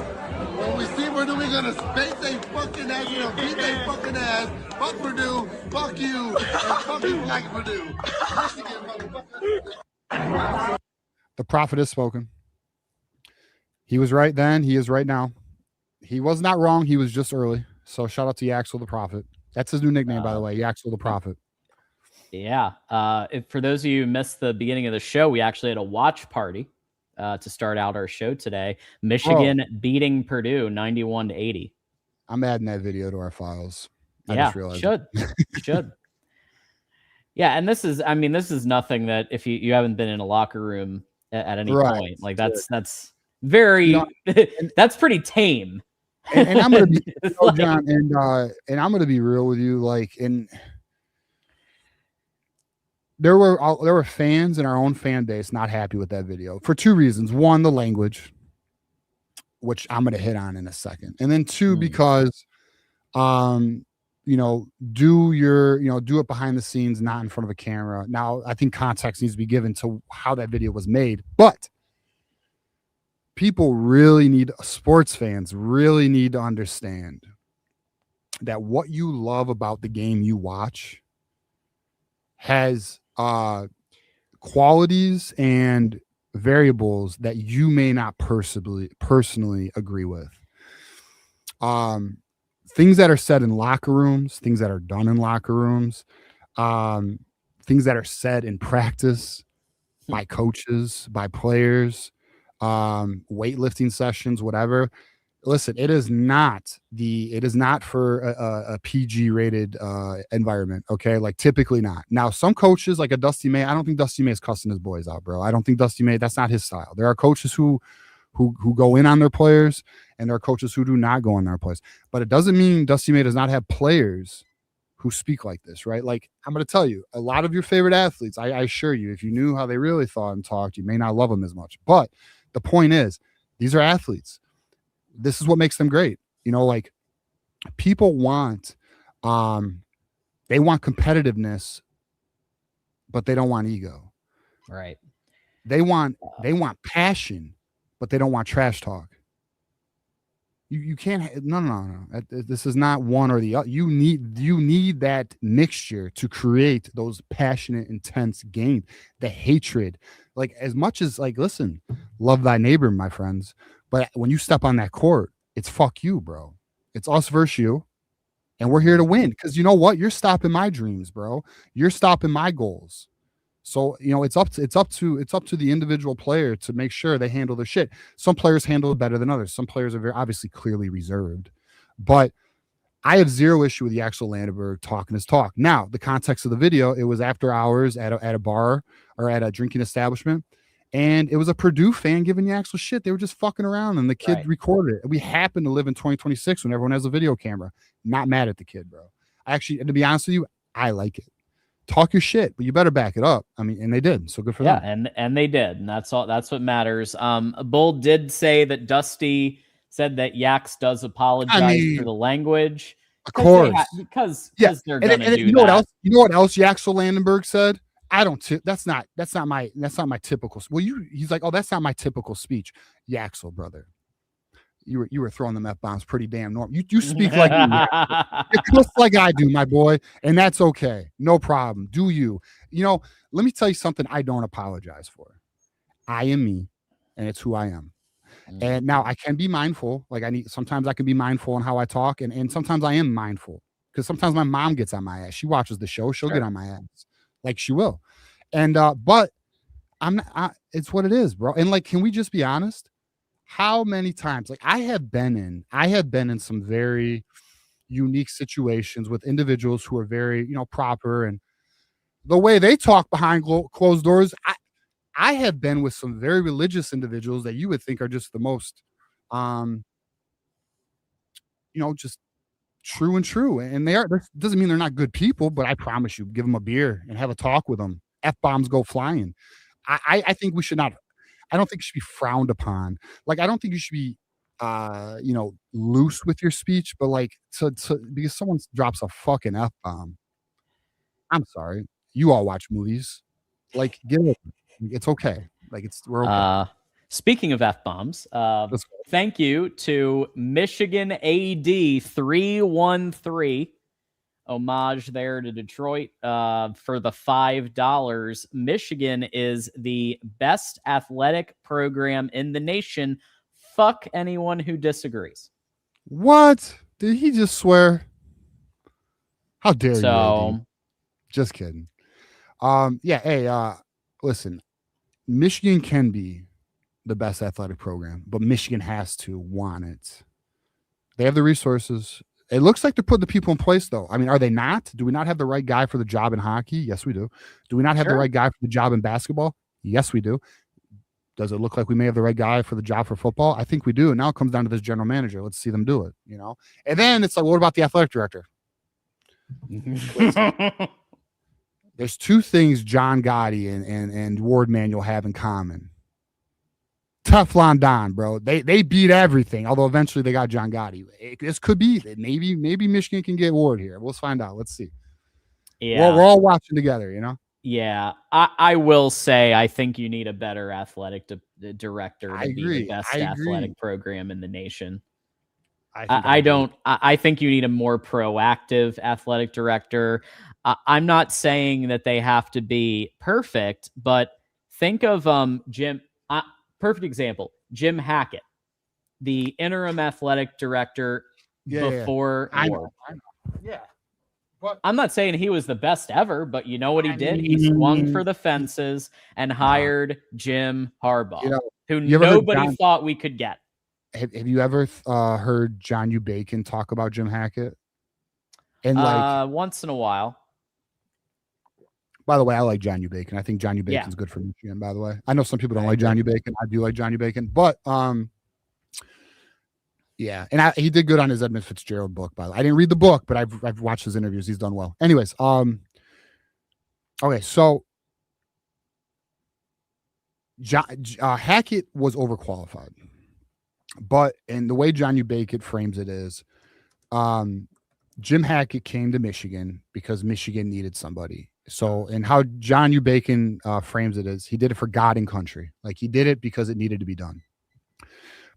when we see Purdue, we're gonna space they fucking ass, you know, beat they fucking ass. Fuck Purdue, fuck you, and fuck you like Purdue. The prophet has spoken. He was right then. He is right now. He was not wrong. He was just early. So shout out to Yaxel the prophet. That's his new nickname, by the way, Yaxel the prophet. Yeah. For those of you who missed the beginning of the show, we actually had a watch party to start out our show today. Michigan beating Purdue 91-80. I'm adding that video to our files. I just realized should. Yeah, and this is nothing that if you haven't been in a locker room at any point, like that's very that's pretty tame. And I'm gonna be John, and I'm gonna be real with you, like, and there were fans in our own fan base not happy with that video for 2 reasons. One, the language, which I'm gonna hit on in a second, and then 2, because do it behind the scenes, not in front of a camera. Now, I think context needs to be given to how that video was made, but sports fans really need to understand that what you love about the game you watch has qualities and variables that you may not personally agree with. Things that are said in locker rooms, things that are done in locker rooms, things that are said in practice by coaches, by players, weightlifting sessions, whatever. Listen, it is not for a PG rated environment. Okay. Like, typically not. Now, some coaches, like a Dusty May, I don't think Dusty May is cussing his boys out, bro. I don't think Dusty May, that's not his style. There are coaches who go in on their players, and there are coaches who do not go on their players. But it doesn't mean Dusty May does not have players who speak like this, right? Like, I'm going to tell you, a lot of your favorite athletes, I assure you, if you knew how they really thought and talked, you may not love them as much. But the point is, these are athletes. This is what makes them great. Like, people want, they want competitiveness, but they don't want ego. Right. They want passion, but they don't want trash talk. You can't. No. This is not one or the other. You need that mixture to create those passionate, intense games. The hatred, like, as much as, like, listen, love thy neighbor, my friends. But when you step on that court, it's fuck you, bro. It's us versus you, and we're here to win. Because you know what? You're stopping my dreams, bro. You're stopping my goals. So, it's up to the individual player to make sure they handle their shit. Some players handle it better than others. Some players are very obviously clearly reserved. But I have zero issue with Yaxel Landenberg talking his talk. Now, the context of the video, it was after hours at a bar or at a drinking establishment. And it was a Purdue fan giving Yaxel shit. They were just fucking around, and the kid recorded it. We happen to live in 2026 when everyone has a video camera. Not mad at the kid, bro. Actually, to be honest with you, I like it. Talk your shit, but you better back it up. I mean, and they did. So good for them. Yeah, and they did. And that's all. That's what matters. Bull did say that Dusty said that Yax does apologize for the language. Of course. Because they're going to do that. You know what else Yaxel Landenberg said? I don't. That's not my typical. Well, he's like, oh, that's not my typical speech. Yaxel, brother, you were throwing them F-bombs pretty damn normal. You speak like me. You cuss like I do, my boy, and that's okay. No problem. Do you? Let me tell you something I don't apologize for. I am me, and it's who I am. And now I can be mindful. Like sometimes I can be mindful in how I talk, and sometimes I am mindful because sometimes my mom gets on my ass. She watches the show. She'll get on my ass, like she will. And but I'm not. It's what it is, bro. And like, can we just be honest? How many times, like I have been in some very unique situations with individuals who are very, proper, and the way they talk behind closed doors. I have been with some very religious individuals that you would think are just the most, just true. And they are. That doesn't mean they're not good people, but I promise you, give them a beer and have a talk with them. F-bombs go flying. I think we should not. I don't think it should be frowned upon. Like, I don't think you should be, loose with your speech, but like, because someone drops a fucking F-bomb. I'm sorry. You all watch movies. Like, it's okay. Like, we're okay. Speaking of F-bombs, thank you to Michigan AD 313. Homage there to Detroit for the $5. Michigan is the best athletic program in the nation. Fuck anyone who disagrees. What? Did he just swear? How dare you? AD? Just kidding. Yeah. Hey, listen, Michigan can be the best athletic program, but Michigan has to want it. They have the resources. It looks like they're putting the people in place, though. I mean, are they not? Do we not have the right guy for the job in hockey? Yes, we do. Do we not have the right guy for the job in basketball? Yes, we do. Does it look like we may have the right guy for the job for football? I think we do. And now it comes down to this general manager. Let's see them do it, And then it's like, what about the athletic director? There's two things John Gotti and Ward Manuel have in common. Teflon Don, bro. They beat everything. Although eventually they got John Gotti. This could be maybe Michigan can get Ward here. We'll find out. Let's see. Yeah, we're all watching together. Yeah, I will say I think you need a better athletic director to be the best athletic program in the nation. I think you need a more proactive athletic director. I'm not saying that they have to be perfect, but think of Jim. Perfect example, Jim Hackett, the interim athletic director before. I know. Yeah. But I'm not saying he was the best ever, but you know what he did? He swung for the fences and hired Jim Harbaugh, who nobody thought we could get. Have you ever heard John U. Bacon talk about Jim Hackett? And once in a while. By the way, I like John U. Bacon. I think John U. Bacon's good for Michigan, by the way. I know some people don't like John U. Bacon. I do like John U. Bacon. But yeah. And he did good on his Edmund Fitzgerald book, by the way. I didn't read the book, but I've watched his interviews. He's done well. Anyways, okay, so Hackett was overqualified. But and the way John U. Bacon frames it is Jim Hackett came to Michigan because Michigan needed somebody. So, and how John U. Bacon frames it is he did it for God and country. Like, he did it because it needed to be done.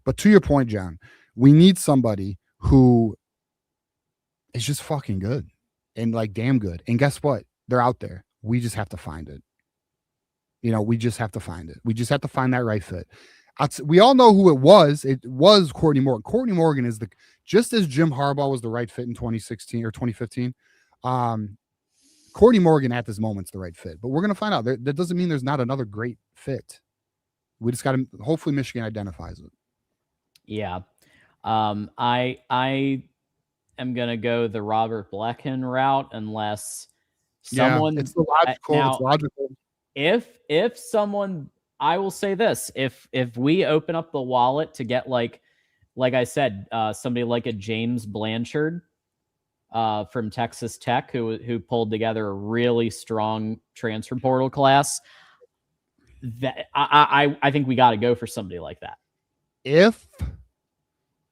But to your point, John, we need somebody who is just fucking good and like damn good. And guess what? They're out there. We just have to find it. We just have to find it. We just have to find that right fit. We all know who it was. It was Courtney Morgan. Courtney Morgan is just as Jim Harbaugh was the right fit in 2016 or 2015. Courtney Morgan at this moment's the right fit, but we're going to find out. That doesn't mean there's not another great fit. We just got to, hopefully Michigan identifies it. Yeah. I am going to go the Robert Blechen route unless someone, it's logical. If someone, I will say this, if we open up the wallet to get like I said, somebody like a James Blanchard, from Texas Tech, who pulled together a really strong transfer portal class. That I think we got to go for somebody like that. If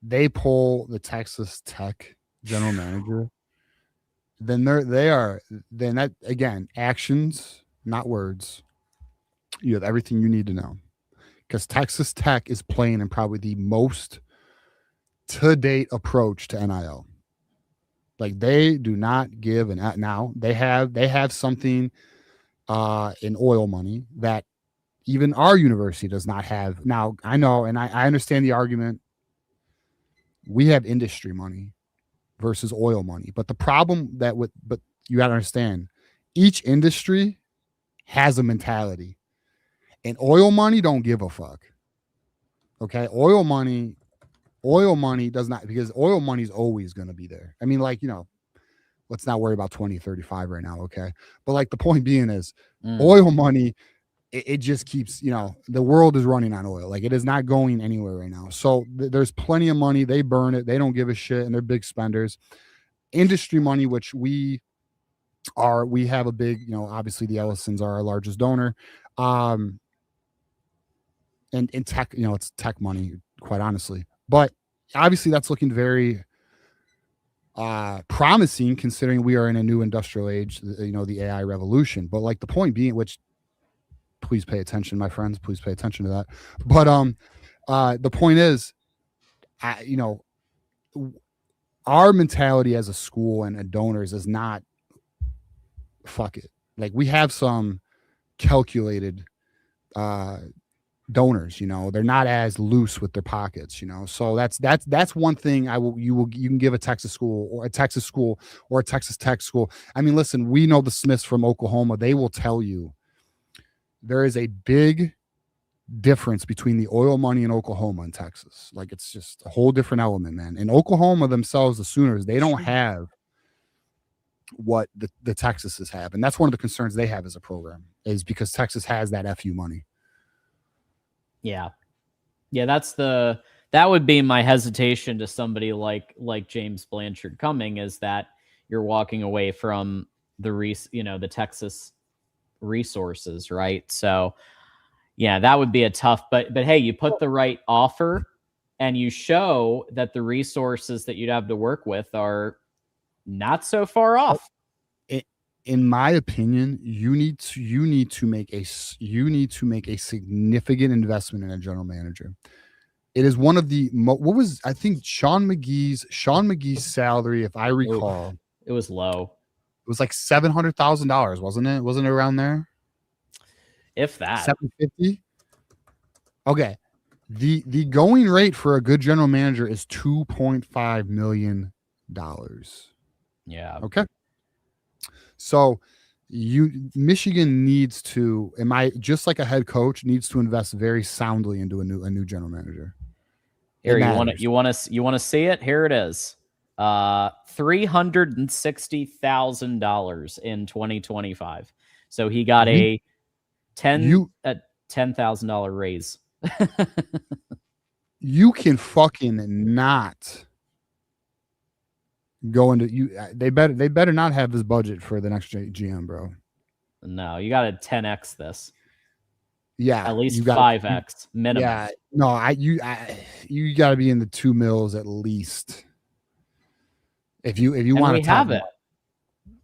they pull the Texas Tech general manager, then then that again, actions not words. You have everything you need to know. Because Texas Tech is playing in probably the most to-date approach to NIL. Like, they do not give an now. They have something in oil money that even our university does not have. Now, I know, and I understand the argument. We have industry money versus oil money. But the problem but you got to understand, each industry has a mentality. And oil money don't give a fuck. Okay? Oil money does not, because oil money is always going to be there. I mean, like, let's not worry about 2035 right now, okay? But like, the point being is oil money, it just keeps, the world is running on oil. Like, it is not going anywhere right now. So there's plenty of money. They burn it. They don't give a shit, and they're big spenders. Industry money, which we have a big, obviously the Ellisons are our largest donor. And in tech, it's tech money, quite honestly. But obviously that's looking very promising, considering we are in a new industrial age, the AI revolution. But like, the point being, which, please pay attention, my friends, please pay attention to that. But the point is, our mentality as a school and donors is not, fuck it. Like, we have some calculated donors, they're not as loose with their pockets, so that's one thing you can give a Texas school or a Texas Tech school. I mean, listen, we know the Smiths from Oklahoma. They will tell you there is a big difference between the oil money in Oklahoma and Texas. Like, it's just a whole different element, man. In Oklahoma themselves, the Sooners, they don't have what the Texases have, and that's one of the concerns they have as a program, is because Texas has that FU money. Yeah. That would be my hesitation to somebody like James Blanchard coming, is that you're walking away from the Texas resources, right? So yeah, that would be a tough, but hey, you put the right offer and you show that the resources that you'd have to work with are not so far off. In my opinion, you need to make a significant investment in a general manager. It is one of the I think Sean McGee's salary, if I recall, it was low. It was like $700,000, wasn't it? Wasn't it around there? If that. 750. Okay. The going rate for a good general manager is $2.5 million. Yeah. Okay. So Michigan needs to, just like a head coach, needs to invest very soundly into a new general manager. Here, you want to see it? Here it is. $360,000 in 2025. So he got a $10,000 raise. You can fucking not go into they better not have this budget for the next GM, bro. No, you got to 10x this. Yeah, at least 5x minimum. Yeah, no, you got to be in the $2 million at least. If you want to have it.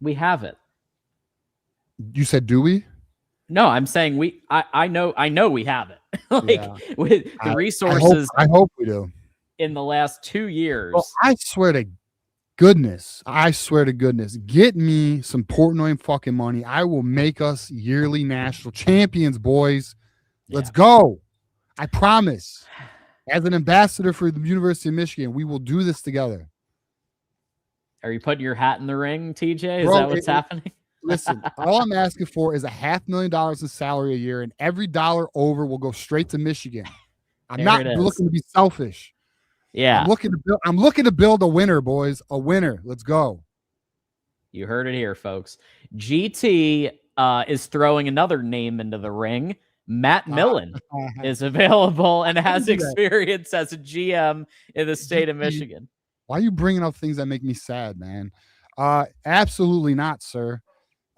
We have it. You said, do we? No, I'm saying I know we have it. With the resources. I hope we do. In the last 2 years. Well, I swear to goodness, get me some Portnoy fucking money. I will make us yearly national champions, boys. Let's go. I promise. As an ambassador for the University of Michigan, we will do this together. Are you putting your hat in the ring, TJ? Is that what's happening? Listen, all I'm asking for is $500,000 in salary a year, and every dollar over will go straight to Michigan. I'm not looking to be selfish. Yeah. I'm looking to build a winner, boys. A winner. Let's go. You heard it here, folks. GT is throwing another name into the ring. Matt Millen is available and has experience as a GM in the state of Michigan. Why are you bringing up things that make me sad, man? Absolutely not, sir.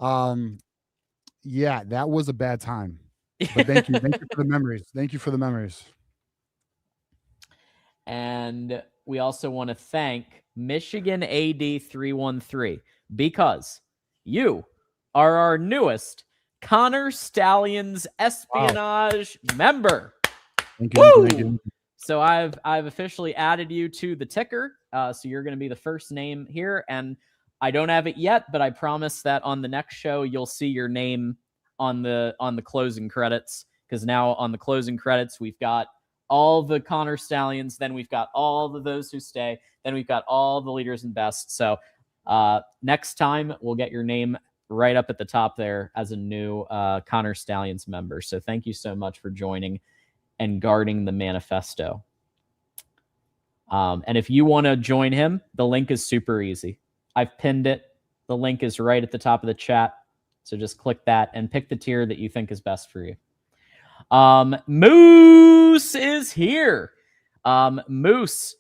Yeah, that was a bad time. But thank you. Thank you for the memories. Thank you for the memories. And we also want to thank Michigan AD 313 because you are our newest Connor Stallions espionage member. Thank you. Thank you. So I've officially added you to the ticker. So you're going to be the first name here, and I don't have it yet, but I promise that on the next show you'll see your name on the closing credits, because now on the closing credits we've got all the Connor Stallions, then we've got all of those who stay, then we've got all the leaders and best. So next time we'll get your name right up at the top there as a new Connor Stallions member. So thank you so much for joining and guarding the manifesto. And if you want to join him, the link is super easy. I've pinned it. The link is right at the top of the chat. So just click that and pick the tier that you think is best for you. Moose is here. Moose,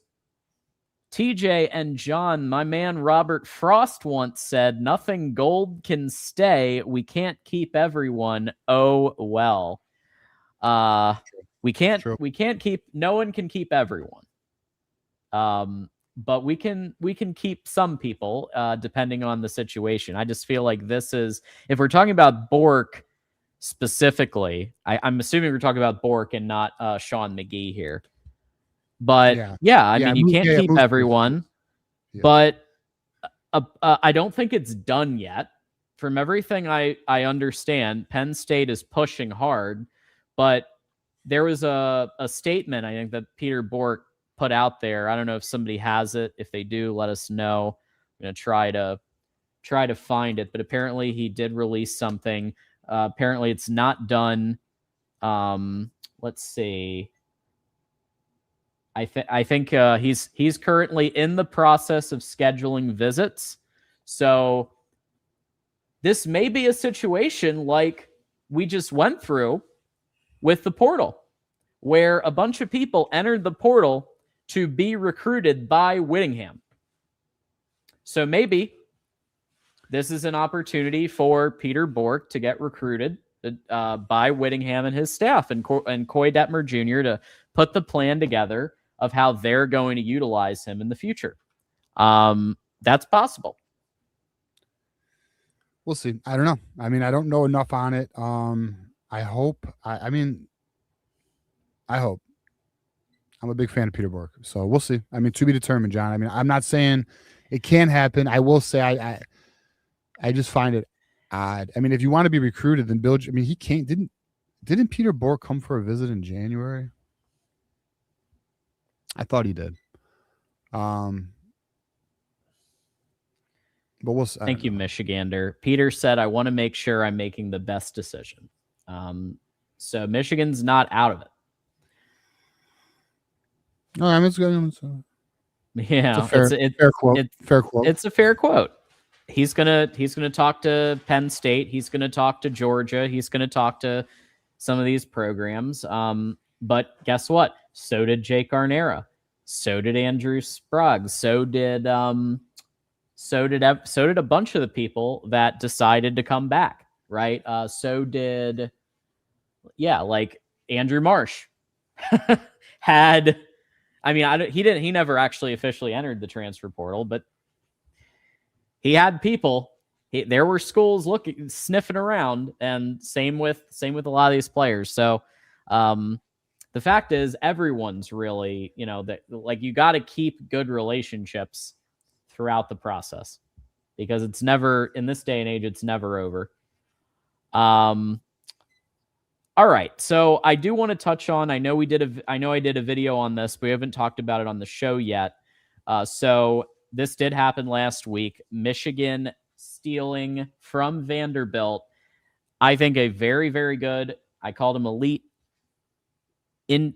TJ, and John, my man Robert Frost once said, "Nothing gold can stay. We can't keep everyone. Oh, well." We can't keep, no one can keep everyone. But we can keep some people, depending on the situation. I just feel like this is, if we're talking about Bourque specifically, I'm assuming we're talking about Bourque and not Sean McGee here. But I mean, you can't keep everyone. Yeah. But I don't think it's done yet. From everything I understand, Penn State is pushing hard, but there was a statement, I think, that Peter Bourque put out there. I don't know if somebody has it. If they do, let us know. I'm going to try to find it, but apparently he did release something. Apparently it's not done. Let's see. I think he's currently in the process of scheduling visits. So this may be a situation like we just went through with the portal, where a bunch of people entered the portal to be recruited by Whittingham. So maybe this is an opportunity for Peter Bourque to get recruited by Whittingham and his staff, and Coy Detmer Jr. to put the plan together of how they're going to utilize him in the future. That's possible. We'll see. I don't know. I mean, I don't know enough on it. I hope. I hope. I'm a big fan of Peter Bourque, so we'll see. I mean, to be determined, John. I mean, I'm not saying it can't happen. I will say I just find it odd. I mean, if you want to be recruited, then build. I mean, he can't. Didn't Peter Bourque come for a visit in January? I thought he did. But we'll see. Thank you, Michigander. Peter said, "I want to make sure I'm making the best decision." So Michigan's not out of it. No, I mean, it's good. Yeah, it's a fair quote. Fair quote. It's a fair quote. He's gonna talk to Penn State. He's gonna talk to Georgia. He's gonna talk to some of these programs. But guess what? So did Jake Arnera. So did Andrew Sprague. So did a bunch of the people that decided to come back. Right. So did, like Andrew Marsh had. I mean, he never actually officially entered the transfer portal, but he had people. There were schools sniffing around, and same with a lot of these players. So the fact is, everyone's really, that like you got to keep good relationships throughout the process, because it's never, in this day and age, it's never over. All right, so I do want to touch on. I know I did a video on this, but we haven't talked about it on the show yet. So this did happen last week. Michigan stealing from Vanderbilt. I think a very, very good. I called him elite.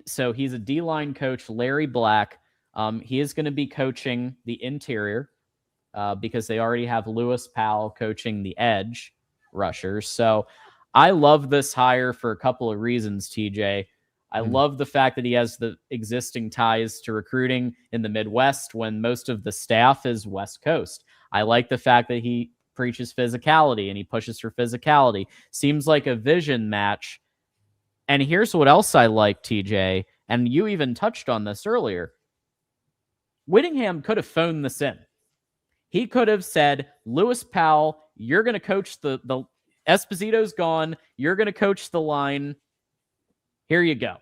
So he's a D-line coach, Larry Black. He is going to be coaching the interior because they already have Lewis Powell coaching the edge rushers. So I love this hire for a couple of reasons, TJ. I love the fact that he has the existing ties to recruiting in the Midwest when most of the staff is West Coast. I like the fact that he preaches physicality and he pushes for physicality. Seems like a vision match. And here's what else I like, TJ, and you even touched on this earlier. Whittingham could have phoned this in. He could have said, Lewis Powell, you're going to coach the Esposito's gone. You're going to coach the line. Here you go.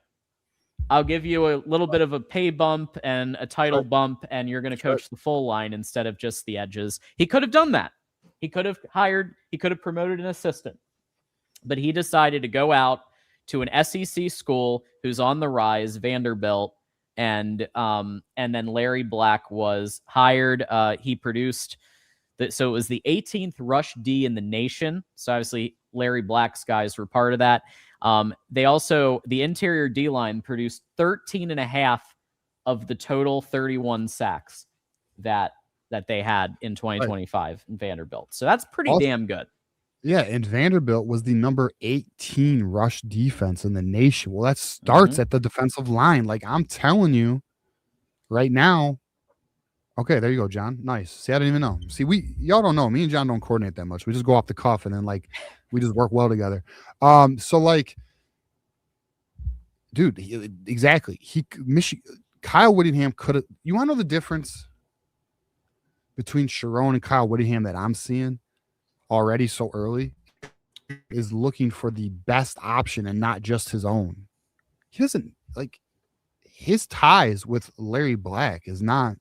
I'll give you a little bit of a pay bump and a title bump, and you're going to coach the full line instead of just the edges. He could have done that. He could have promoted an assistant, but he decided to go out to an SEC school who's on the rise, Vanderbilt, and then Larry Black was hired. He produced so it was the 18th rush D in the nation. So obviously Larry Black's guys were part of that. They also, the interior D line produced 13 and a half of the total 31 sacks that they had in 2025 in Vanderbilt. So that's pretty damn good. Yeah, and Vanderbilt was the number 18 rush defense in the nation. Well, that starts at the defensive line. Like, I'm telling you right now. Okay, there you go, John. Nice. See, I didn't even know. See, y'all don't know. Me and John don't coordinate that much. We just go off the cuff, and then, like, we just work well together. So, like, dude, exactly. Kyle Whittingham could have. You want to know the difference between Sharon and Kyle Whittingham that I'm seeing already so early? Is looking for the best option and not just his own. He doesn't, like, his ties with Larry Black is not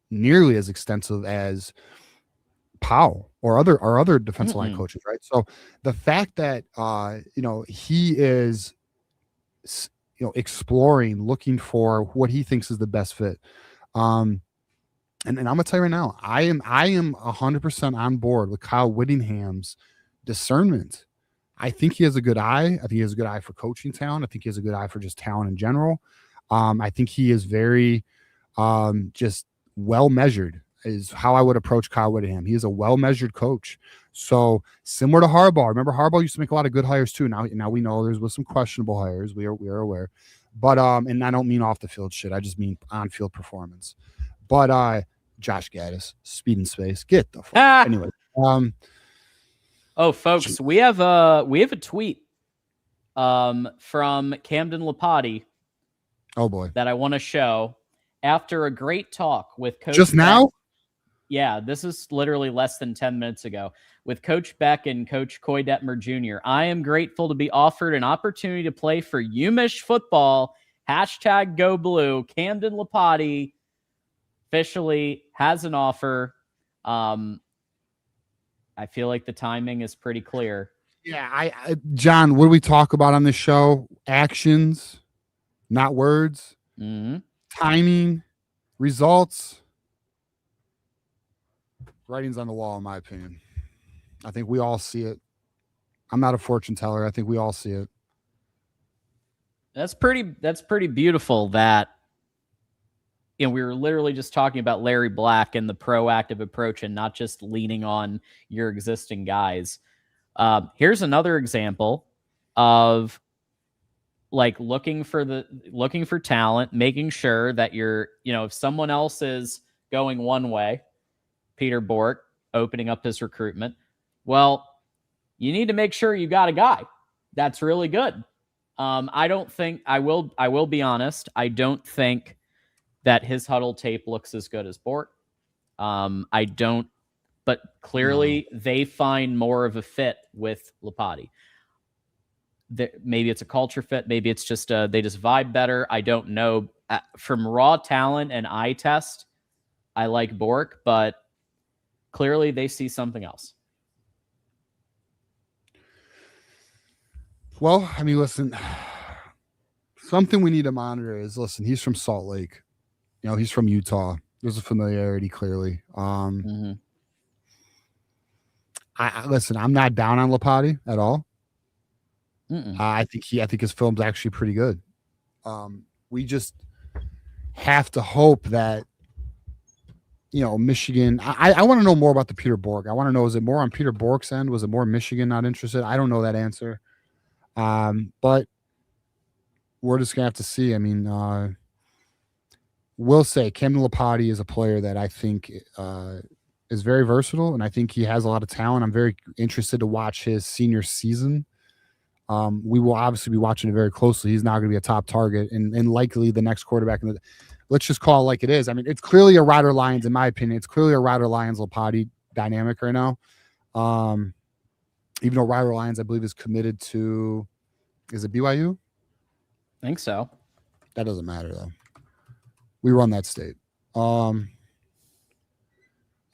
nearly as extensive as Powell or other defensive line coaches, right? So the fact that he is exploring, looking for what he thinks is the best fit. And I'm gonna tell you right now, I am 100% on board with Kyle Whittingham's discernment. I think he has a good eye. I think he has a good eye for coaching talent. I think he has a good eye for just talent in general. I think he is very just well measured is how I would approach Kyle Whittingham. He is a well measured coach. So similar to Harbaugh. Remember, Harbaugh used to make a lot of good hires too. Now we know there's some questionable hires. We are aware. But and I don't mean off the field shit. I just mean on field performance. But Josh Gaddis, speed and space. Get the fuck. Anyway. Oh, folks, we have a tweet from Camden Lapati. Oh boy. That I want to show. After a great talk with Coach just now? Beck, yeah, this is literally less than 10 minutes ago with Coach Beck and Coach Coy Detmer Jr. I am grateful to be offered an opportunity to play for UMich football. #Go Blue. Camden Lapati officially has an offer. I feel like the timing is pretty clear. Yeah, John, what do we talk about on this show? Actions, not words. Timing, results, writing's on the wall, in my opinion. I think we all see it. I'm not a fortune teller. I think we all see it. That's pretty beautiful that, we were literally just talking about Larry Black and the proactive approach and not just leaning on your existing guys. Here's another example of like looking for talent, making sure that you're, if someone else is going one way, Peter Bourque opening up his recruitment, well, you need to make sure you got a guy that's really good. I don't think I will be honest. I don't think that his huddle tape looks as good as Bourque. I don't, but clearly they find more of a fit with Lapati. Maybe it's a culture fit. Maybe it's just they just vibe better. I don't know. From raw talent and eye test, I like Bourque, but clearly they see something else. Well, I mean, listen, something we need to monitor is, listen, he's from Salt Lake. He's from Utah. There's a familiarity, clearly. Listen, I'm not down on Lapati at all. I think his film's actually pretty good. We just have to hope that, Michigan. I want to know more about the Peter Bourque. I want to know, is it more on Peter Bourque's end? Was it more Michigan not interested? I don't know that answer. But we're just gonna have to see. I mean, we'll say Camden Lapati is a player that I think is very versatile, and I think he has a lot of talent. I'm very interested to watch his senior season. We will obviously be watching it very closely. He's now going to be a top target and likely the next quarterback. Let's just call it like it is. I mean, it's clearly a Rider Lions, in my opinion. It's clearly a Rider Lions Lapati dynamic right now. Even though Ryder Lyons, I believe, is committed to, is it BYU? I think so. That doesn't matter though. We run that state. I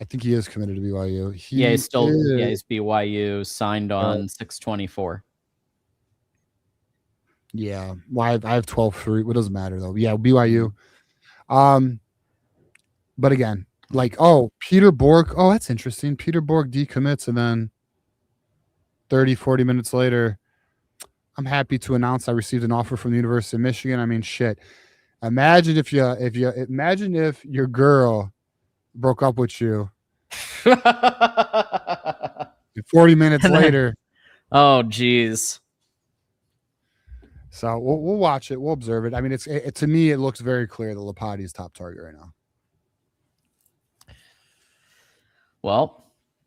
think he is committed to BYU. He's BYU, signed on 6/24. Yeah, well, I have 12-3. What doesn't matter though. Yeah, BYU. But again, like, Peter Bourque. Oh, that's interesting. Peter Bourque decommits, and then 30-40 minutes later, I'm happy to announce I received an offer from the University of Michigan. I mean, shit. Imagine if your girl broke up with you 40 minutes later. Oh, geez. So we'll watch it. We'll observe it. I mean, to me, it looks very clear that Lopati's top target right now. Well,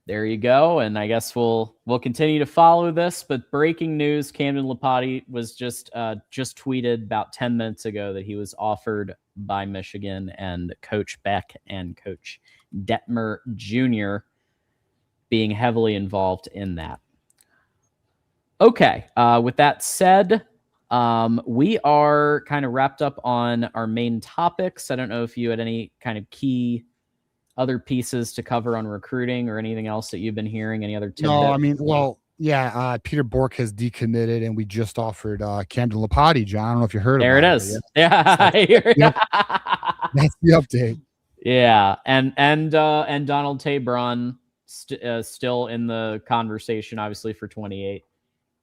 there you go. And I guess we'll continue to follow this. But breaking news: Camden Lopati was just tweeted about 10 minutes ago that he was offered by Michigan, and Coach Beck and Coach Detmer Jr. being heavily involved in that. Okay. With that said, we are kind of wrapped up on our main topics. I don't know if you had any kind of key other pieces to cover on recruiting or anything else that you've been hearing. Any other tidbits? No, I mean, Peter Bourque has decommitted, and we just offered Camden Lopati, John. I don't know if you heard there about it is. Yeah. That's the update. Yeah. And Donald Tabron still in the conversation, obviously, for 28.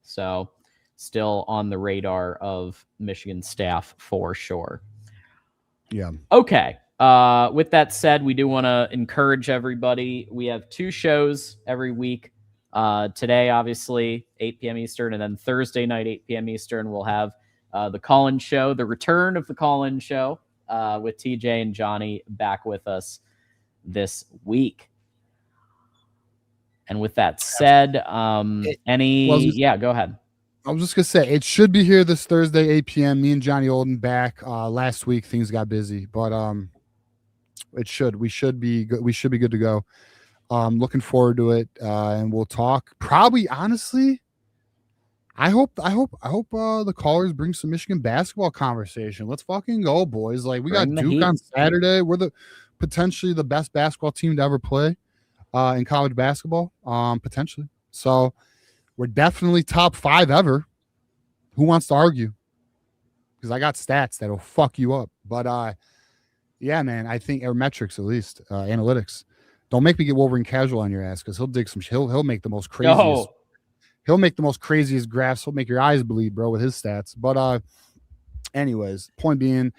So still on the radar of Michigan staff for sure. Yeah. Okay. With that said, we do want to encourage everybody. We have 2 shows every week. Today, obviously, 8 p.m. Eastern, and then Thursday night, 8 p.m. Eastern, we'll have the call-in show, the return of the call-in show with TJ and Johnny back with us this week. And with that said, go ahead. I was just going to say, it should be here this Thursday, 8 p.m. Me and Johnny Olden back. Last week, things got busy, but we should be good. We should be good to go. Looking forward to it. And we'll talk probably, honestly, I hope the callers bring some Michigan basketball conversation. Let's fucking go, boys. Like, we got Duke on Saturday. We're potentially the best basketball team to ever play in college basketball, potentially. So we're definitely top 5 ever. Who wants to argue? Because I got stats that'll fuck you up. But yeah, man, I think, or metrics at least, analytics. Don't make me get Wolverine casual on your ass, because he'll dig some. He'll make the most craziest. No. He'll make the most craziest graphs. He'll make your eyes bleed, bro, with his stats. But anyways, point being,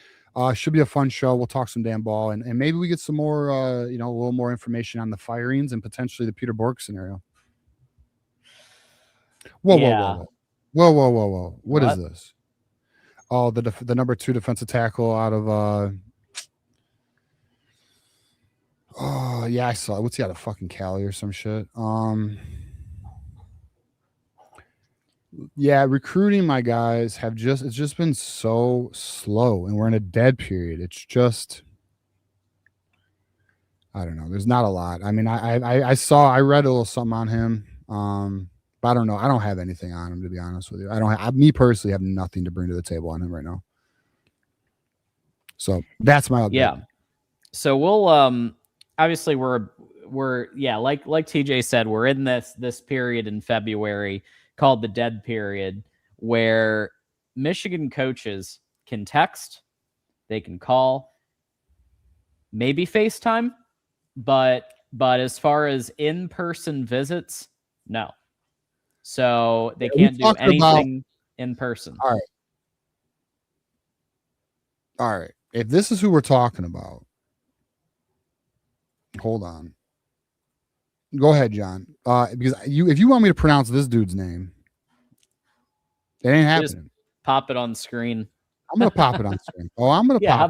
should be a fun show. We'll talk some damn ball, and maybe we get some more, a little more information on the firings and potentially the Peter Bourque scenario. Whoa. What is this? Oh, the number 2 defensive tackle out of oh yeah, I saw it. What's he out of fucking Cali or some shit? Yeah, recruiting, my guys, it's just been so slow, and we're in a dead period. It's just, I don't know. There's not a lot. I mean, I read a little something on him. But I don't know. I don't have anything on him, to be honest with you. Me personally have nothing to bring to the table on him right now. So that's my update. Yeah. So we'll obviously we're like TJ said, we're in this period in February called the dead period, where Michigan coaches can text, they can call, maybe FaceTime, but as far as in-person visits, no. So they can't do anything in person. All right. If this is who we're talking about, hold on. Go ahead, John. Because if you want me to pronounce this dude's name, it ain't happening. Just pop it on screen. I'm gonna pop it on screen. Oh, I'm gonna. Yeah. Pop How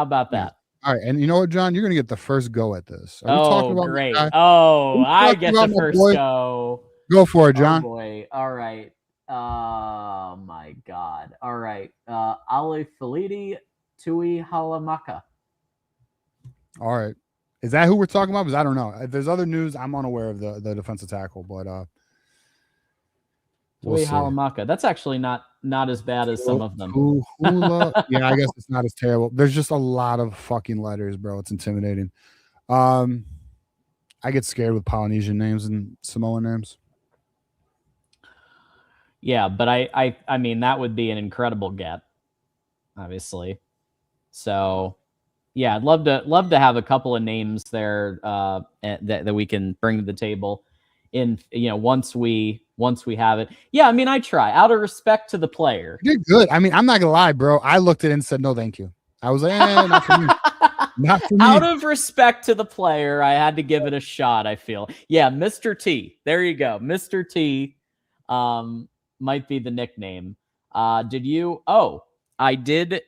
about that? All right, and you know what, John? You're gonna get the first go at this. Are we talking about great. I get the first go. Go for it, John. Oh boy. All right. Oh my God. All right. Ali Falidi Tui Halamaka. All right. Is that who we're talking about? Because I don't know. If there's other news, I'm unaware of the defensive tackle. But We'll see. Halamaka. That's actually not as bad as some of them. Hula. Yeah, I guess it's not as terrible. There's just a lot of fucking letters, bro. It's intimidating. I get scared with Polynesian names and Samoan names. Yeah, but I mean that would be an incredible get, obviously. So, yeah, I'd love to have a couple of names there that we can bring to the table. In once we have it. Yeah, I mean I try out of respect to the player. You're good. I mean I'm not gonna lie, bro. I looked at it and said no, thank you. I was like, not for me. Not for me. Out of respect to the player, I had to give it a shot. I feel. Yeah, Mr. T. There you go, Mr. T. Might be the nickname. Did you? Oh, I did.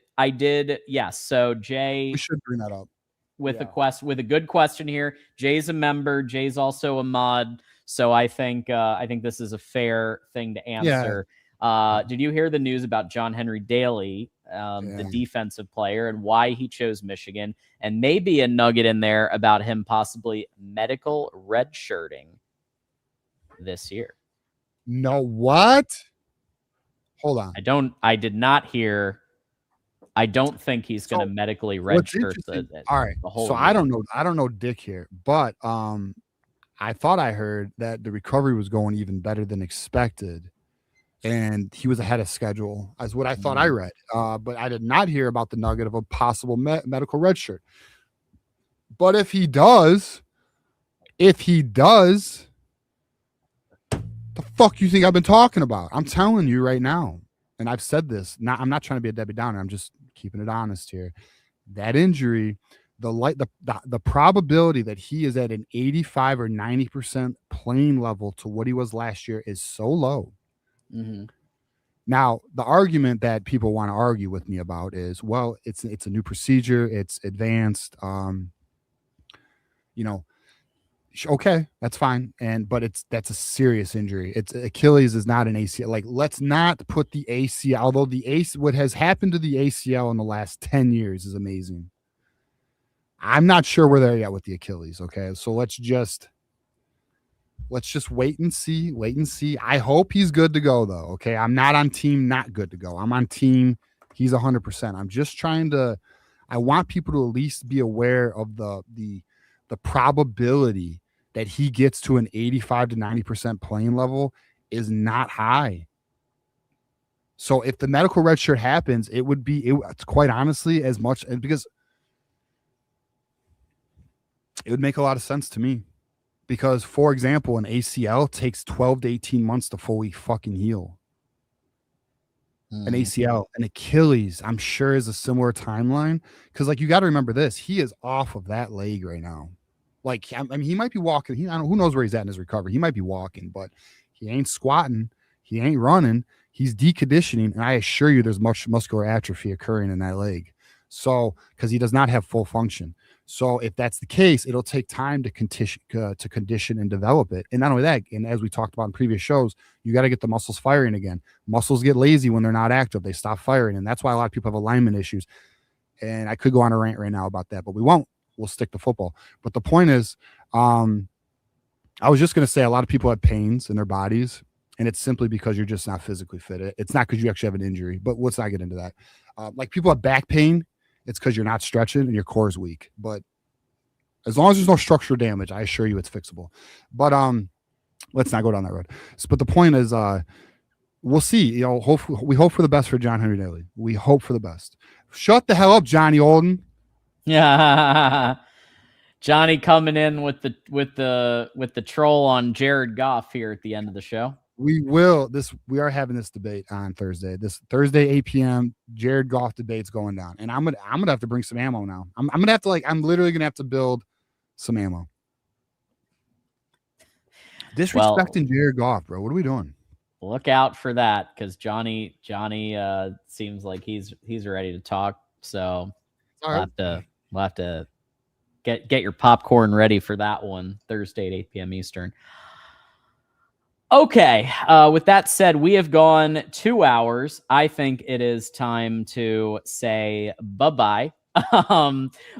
Yes. So Jay, we should bring that up with a good question here. Jay's a member. Jay's also a mod. So I think this is a fair thing to answer. Yeah. Did you hear the news about John Henry Daly, the defensive player, and why he chose Michigan? And maybe a nugget in there about him possibly medical redshirting this year. No, what? Hold on. I did not hear. I don't think he's going to medically redshirt all right. The whole year. I don't know Dick here, but I thought I heard that the recovery was going even better than expected, and he was ahead of schedule, as what I thought I read. But I did not hear about the nugget of a possible medical redshirt. But if he does, the fuck you think I've been talking about? I'm telling you right now, and I've said this. I'm not trying to be a Debbie Downer. I'm just keeping it honest here. That injury, the probability that he is at an 85 or 90% playing level to what he was last year is so low. Mm-hmm. Now, the argument that people want to argue with me about is, well, it's a new procedure, it's advanced. Okay, that's fine. But that's a serious injury. It's Achilles is not an ACL. Like, let's not put the ACL, although what has happened to the ACL in the last 10 years is amazing. I'm not sure where they're at with the Achilles. Okay. So let's just wait and see. I hope he's good to go though. Okay. I'm not on team not good to go. I'm on team he's 100%. I'm just I want people to at least be aware of the probability that he gets to an 85 to 90% playing level is not high. So if the medical redshirt happens, it's quite honestly as much, because it would make a lot of sense to me. Because, for example, an ACL takes 12 to 18 months to fully fucking heal. An ACL, an Achilles, I'm sure is a similar timeline. Because, like, you got to remember this: he is off of that leg right now. Like, I mean, he might be walking. Who knows where he's at in his recovery? He might be walking, but he ain't squatting. He ain't running. He's deconditioning, and I assure you, there's much muscular atrophy occurring in that leg. So, because he does not have full function. So, if that's the case, it'll take time to condition and develop it. And not only that, and as we talked about in previous shows, you got to get the muscles firing again. Muscles get lazy when they're not active; they stop firing, and that's why a lot of people have alignment issues. And I could go on a rant right now about that, but we won't. We'll stick to football. But the point is, I was just going to say a lot of people have pains in their bodies, and it's simply because you're just not physically fit. It's not because you actually have an injury, but let's not get into that. Like, people have back pain, it's because you're not stretching and your core is weak. But as long as there's no structural damage, I assure you it's fixable. But let's not go down that road. But the point is, we'll see. We hope for the best for John Henry Daly. We hope for the best. Shut the hell up, Johnny Olden. Yeah, Johnny coming in with the troll on Jared Goff here at the end of the show. We are having this debate on Thursday. This Thursday 8 p.m. Jared Goff debate's going down, and I'm gonna have to bring some ammo now. I'm gonna have to I'm literally gonna have to build some ammo. Disrespecting Jared Goff, bro. What are we doing? Look out for that, because Johnny seems like he's ready to talk. So we'll have to get your popcorn ready for that one Thursday at 8 p.m. Eastern. Okay. With that said, we have gone 2 hours. I think it is time to say bye-bye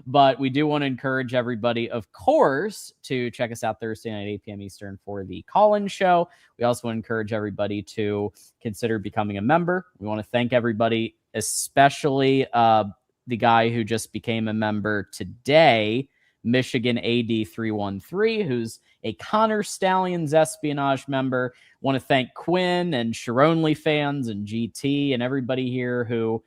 But we do want to encourage everybody, of course, to check us out Thursday night, 8 p.m. Eastern for the call-in show. We also want to encourage everybody to consider becoming a member. We want to thank everybody, especially the guy who just became a member today, Michigan AD 313, who's a Connor Stallions espionage member. Want to thank Quinn and Sharonley fans and GT and everybody here who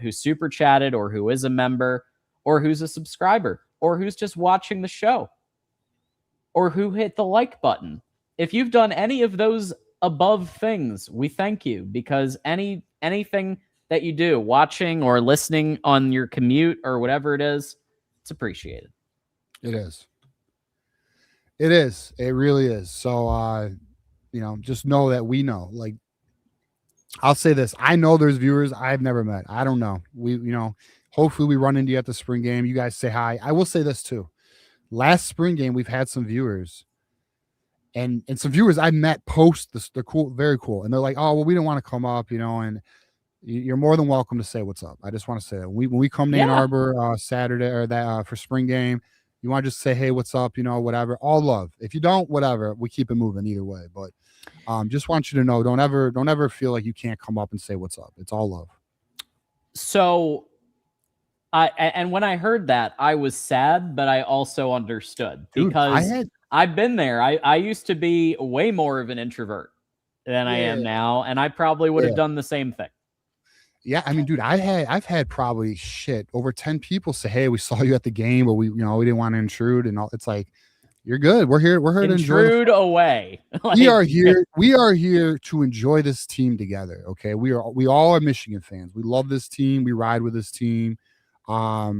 super chatted, or who is a member, or who's a subscriber, or who's just watching the show, or who hit the like button. If you've done any of those above things, we thank you, because anything that you do, watching or listening on your commute or whatever it is, it's appreciated. It is. It is. It really is. So, just know that we know. Like, I'll say this. I know there's viewers I've never met. I don't know. Hopefully we run into you at the spring game. You guys say hi. I will say this too. Last spring game, we've had some viewers and some viewers I met post this. They're cool, very cool. And they're like, oh, well, we didn't want to come up, and you're more than welcome to say what's up. I just want to say that when we come to Ann Arbor Saturday or that for spring game, you want to just say, hey, what's up? Whatever. All love. If you don't, whatever, we keep it moving either way. But just want you to know, don't ever feel like you can't come up and say what's up. It's all love. So and when I heard that, I was sad, but I also understood, because I've been there. I used to be way more of an introvert than I am now, and I probably would have done the same thing. Yeah, I mean, dude, I've had probably over 10 people say, hey, we saw you at the game, but we didn't want to intrude, and all. It's like, you're good. We're here to intrude away. We are here to enjoy this team together. Okay. We all are Michigan fans. We love this team. We ride with this team. I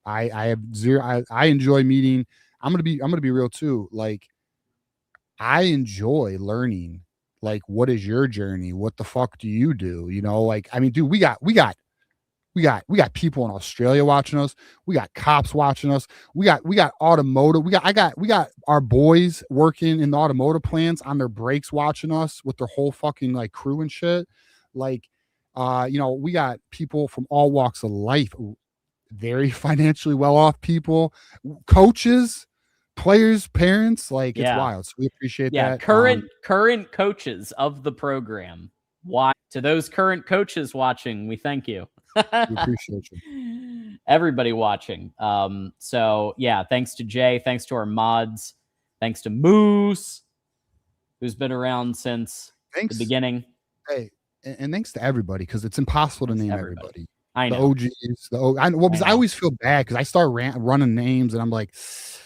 enjoy meeting. I'm gonna be real too. Like, I enjoy learning. Like, what is your journey? What the fuck do you do? Like, I mean, dude, we got people in Australia watching us. We got cops watching us. We got automotive. We got our boys working in the automotive plants on their breaks watching us with their whole fucking like crew and shit. Like, we got people from all walks of life, very financially well off people, coaches, players, parents. Like, it's wild. So we appreciate that. Current coaches of the program. Why, to those current coaches watching, we thank you. We appreciate you. Everybody watching. So yeah, thanks to Jay, thanks to our mods, thanks to Moose, who's been around since the beginning. Hey, and thanks to everybody, because it's impossible to name everybody. I know. The OGs, because I always feel bad because I start running names and I'm like,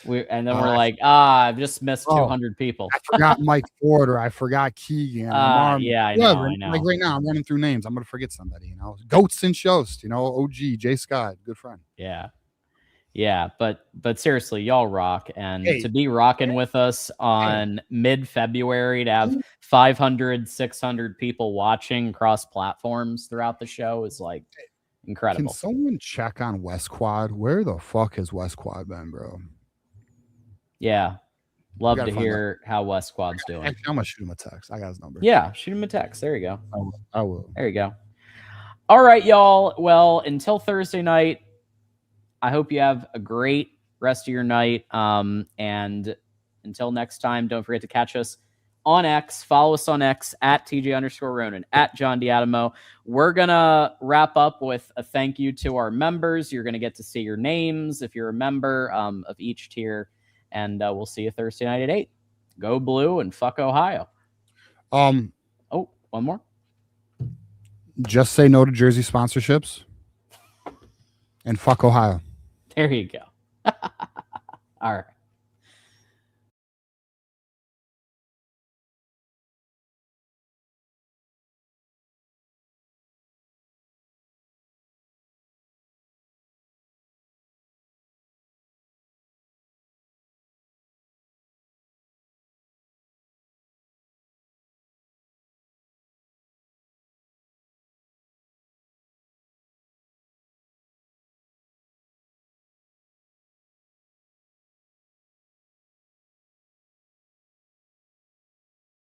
we're like, I've just missed 200 people. I forgot Mike Ford, or I forgot Keegan. I know. Like right now, I'm running through names. I'm gonna forget somebody. Goats and Shost. OG Jay Scott, good friend. Yeah. But seriously, y'all rock, and to be rocking with us on mid-February, to have 500, 600 people watching across platforms throughout the show is like incredible. Can someone check on West Quad? Where the fuck has West Quad been, bro? Yeah. Love to hear how West Quad's doing. Actually, I'm going to shoot him a text. I got his number. Yeah, shoot him a text. There you go. I will. There you go. All right, y'all. Well, until Thursday night, I hope you have a great rest of your night. And until next time, don't forget to catch us on X. Follow us on X at TJ_Ronin, at John D'Adamo. We're going to wrap up with a thank you to our members. You're going to get to see your names if you're a member of each tier. And we'll see you Thursday night at 8. Go Blue and fuck Ohio. One more. Just say no to jersey sponsorships and fuck Ohio. There you go. All right.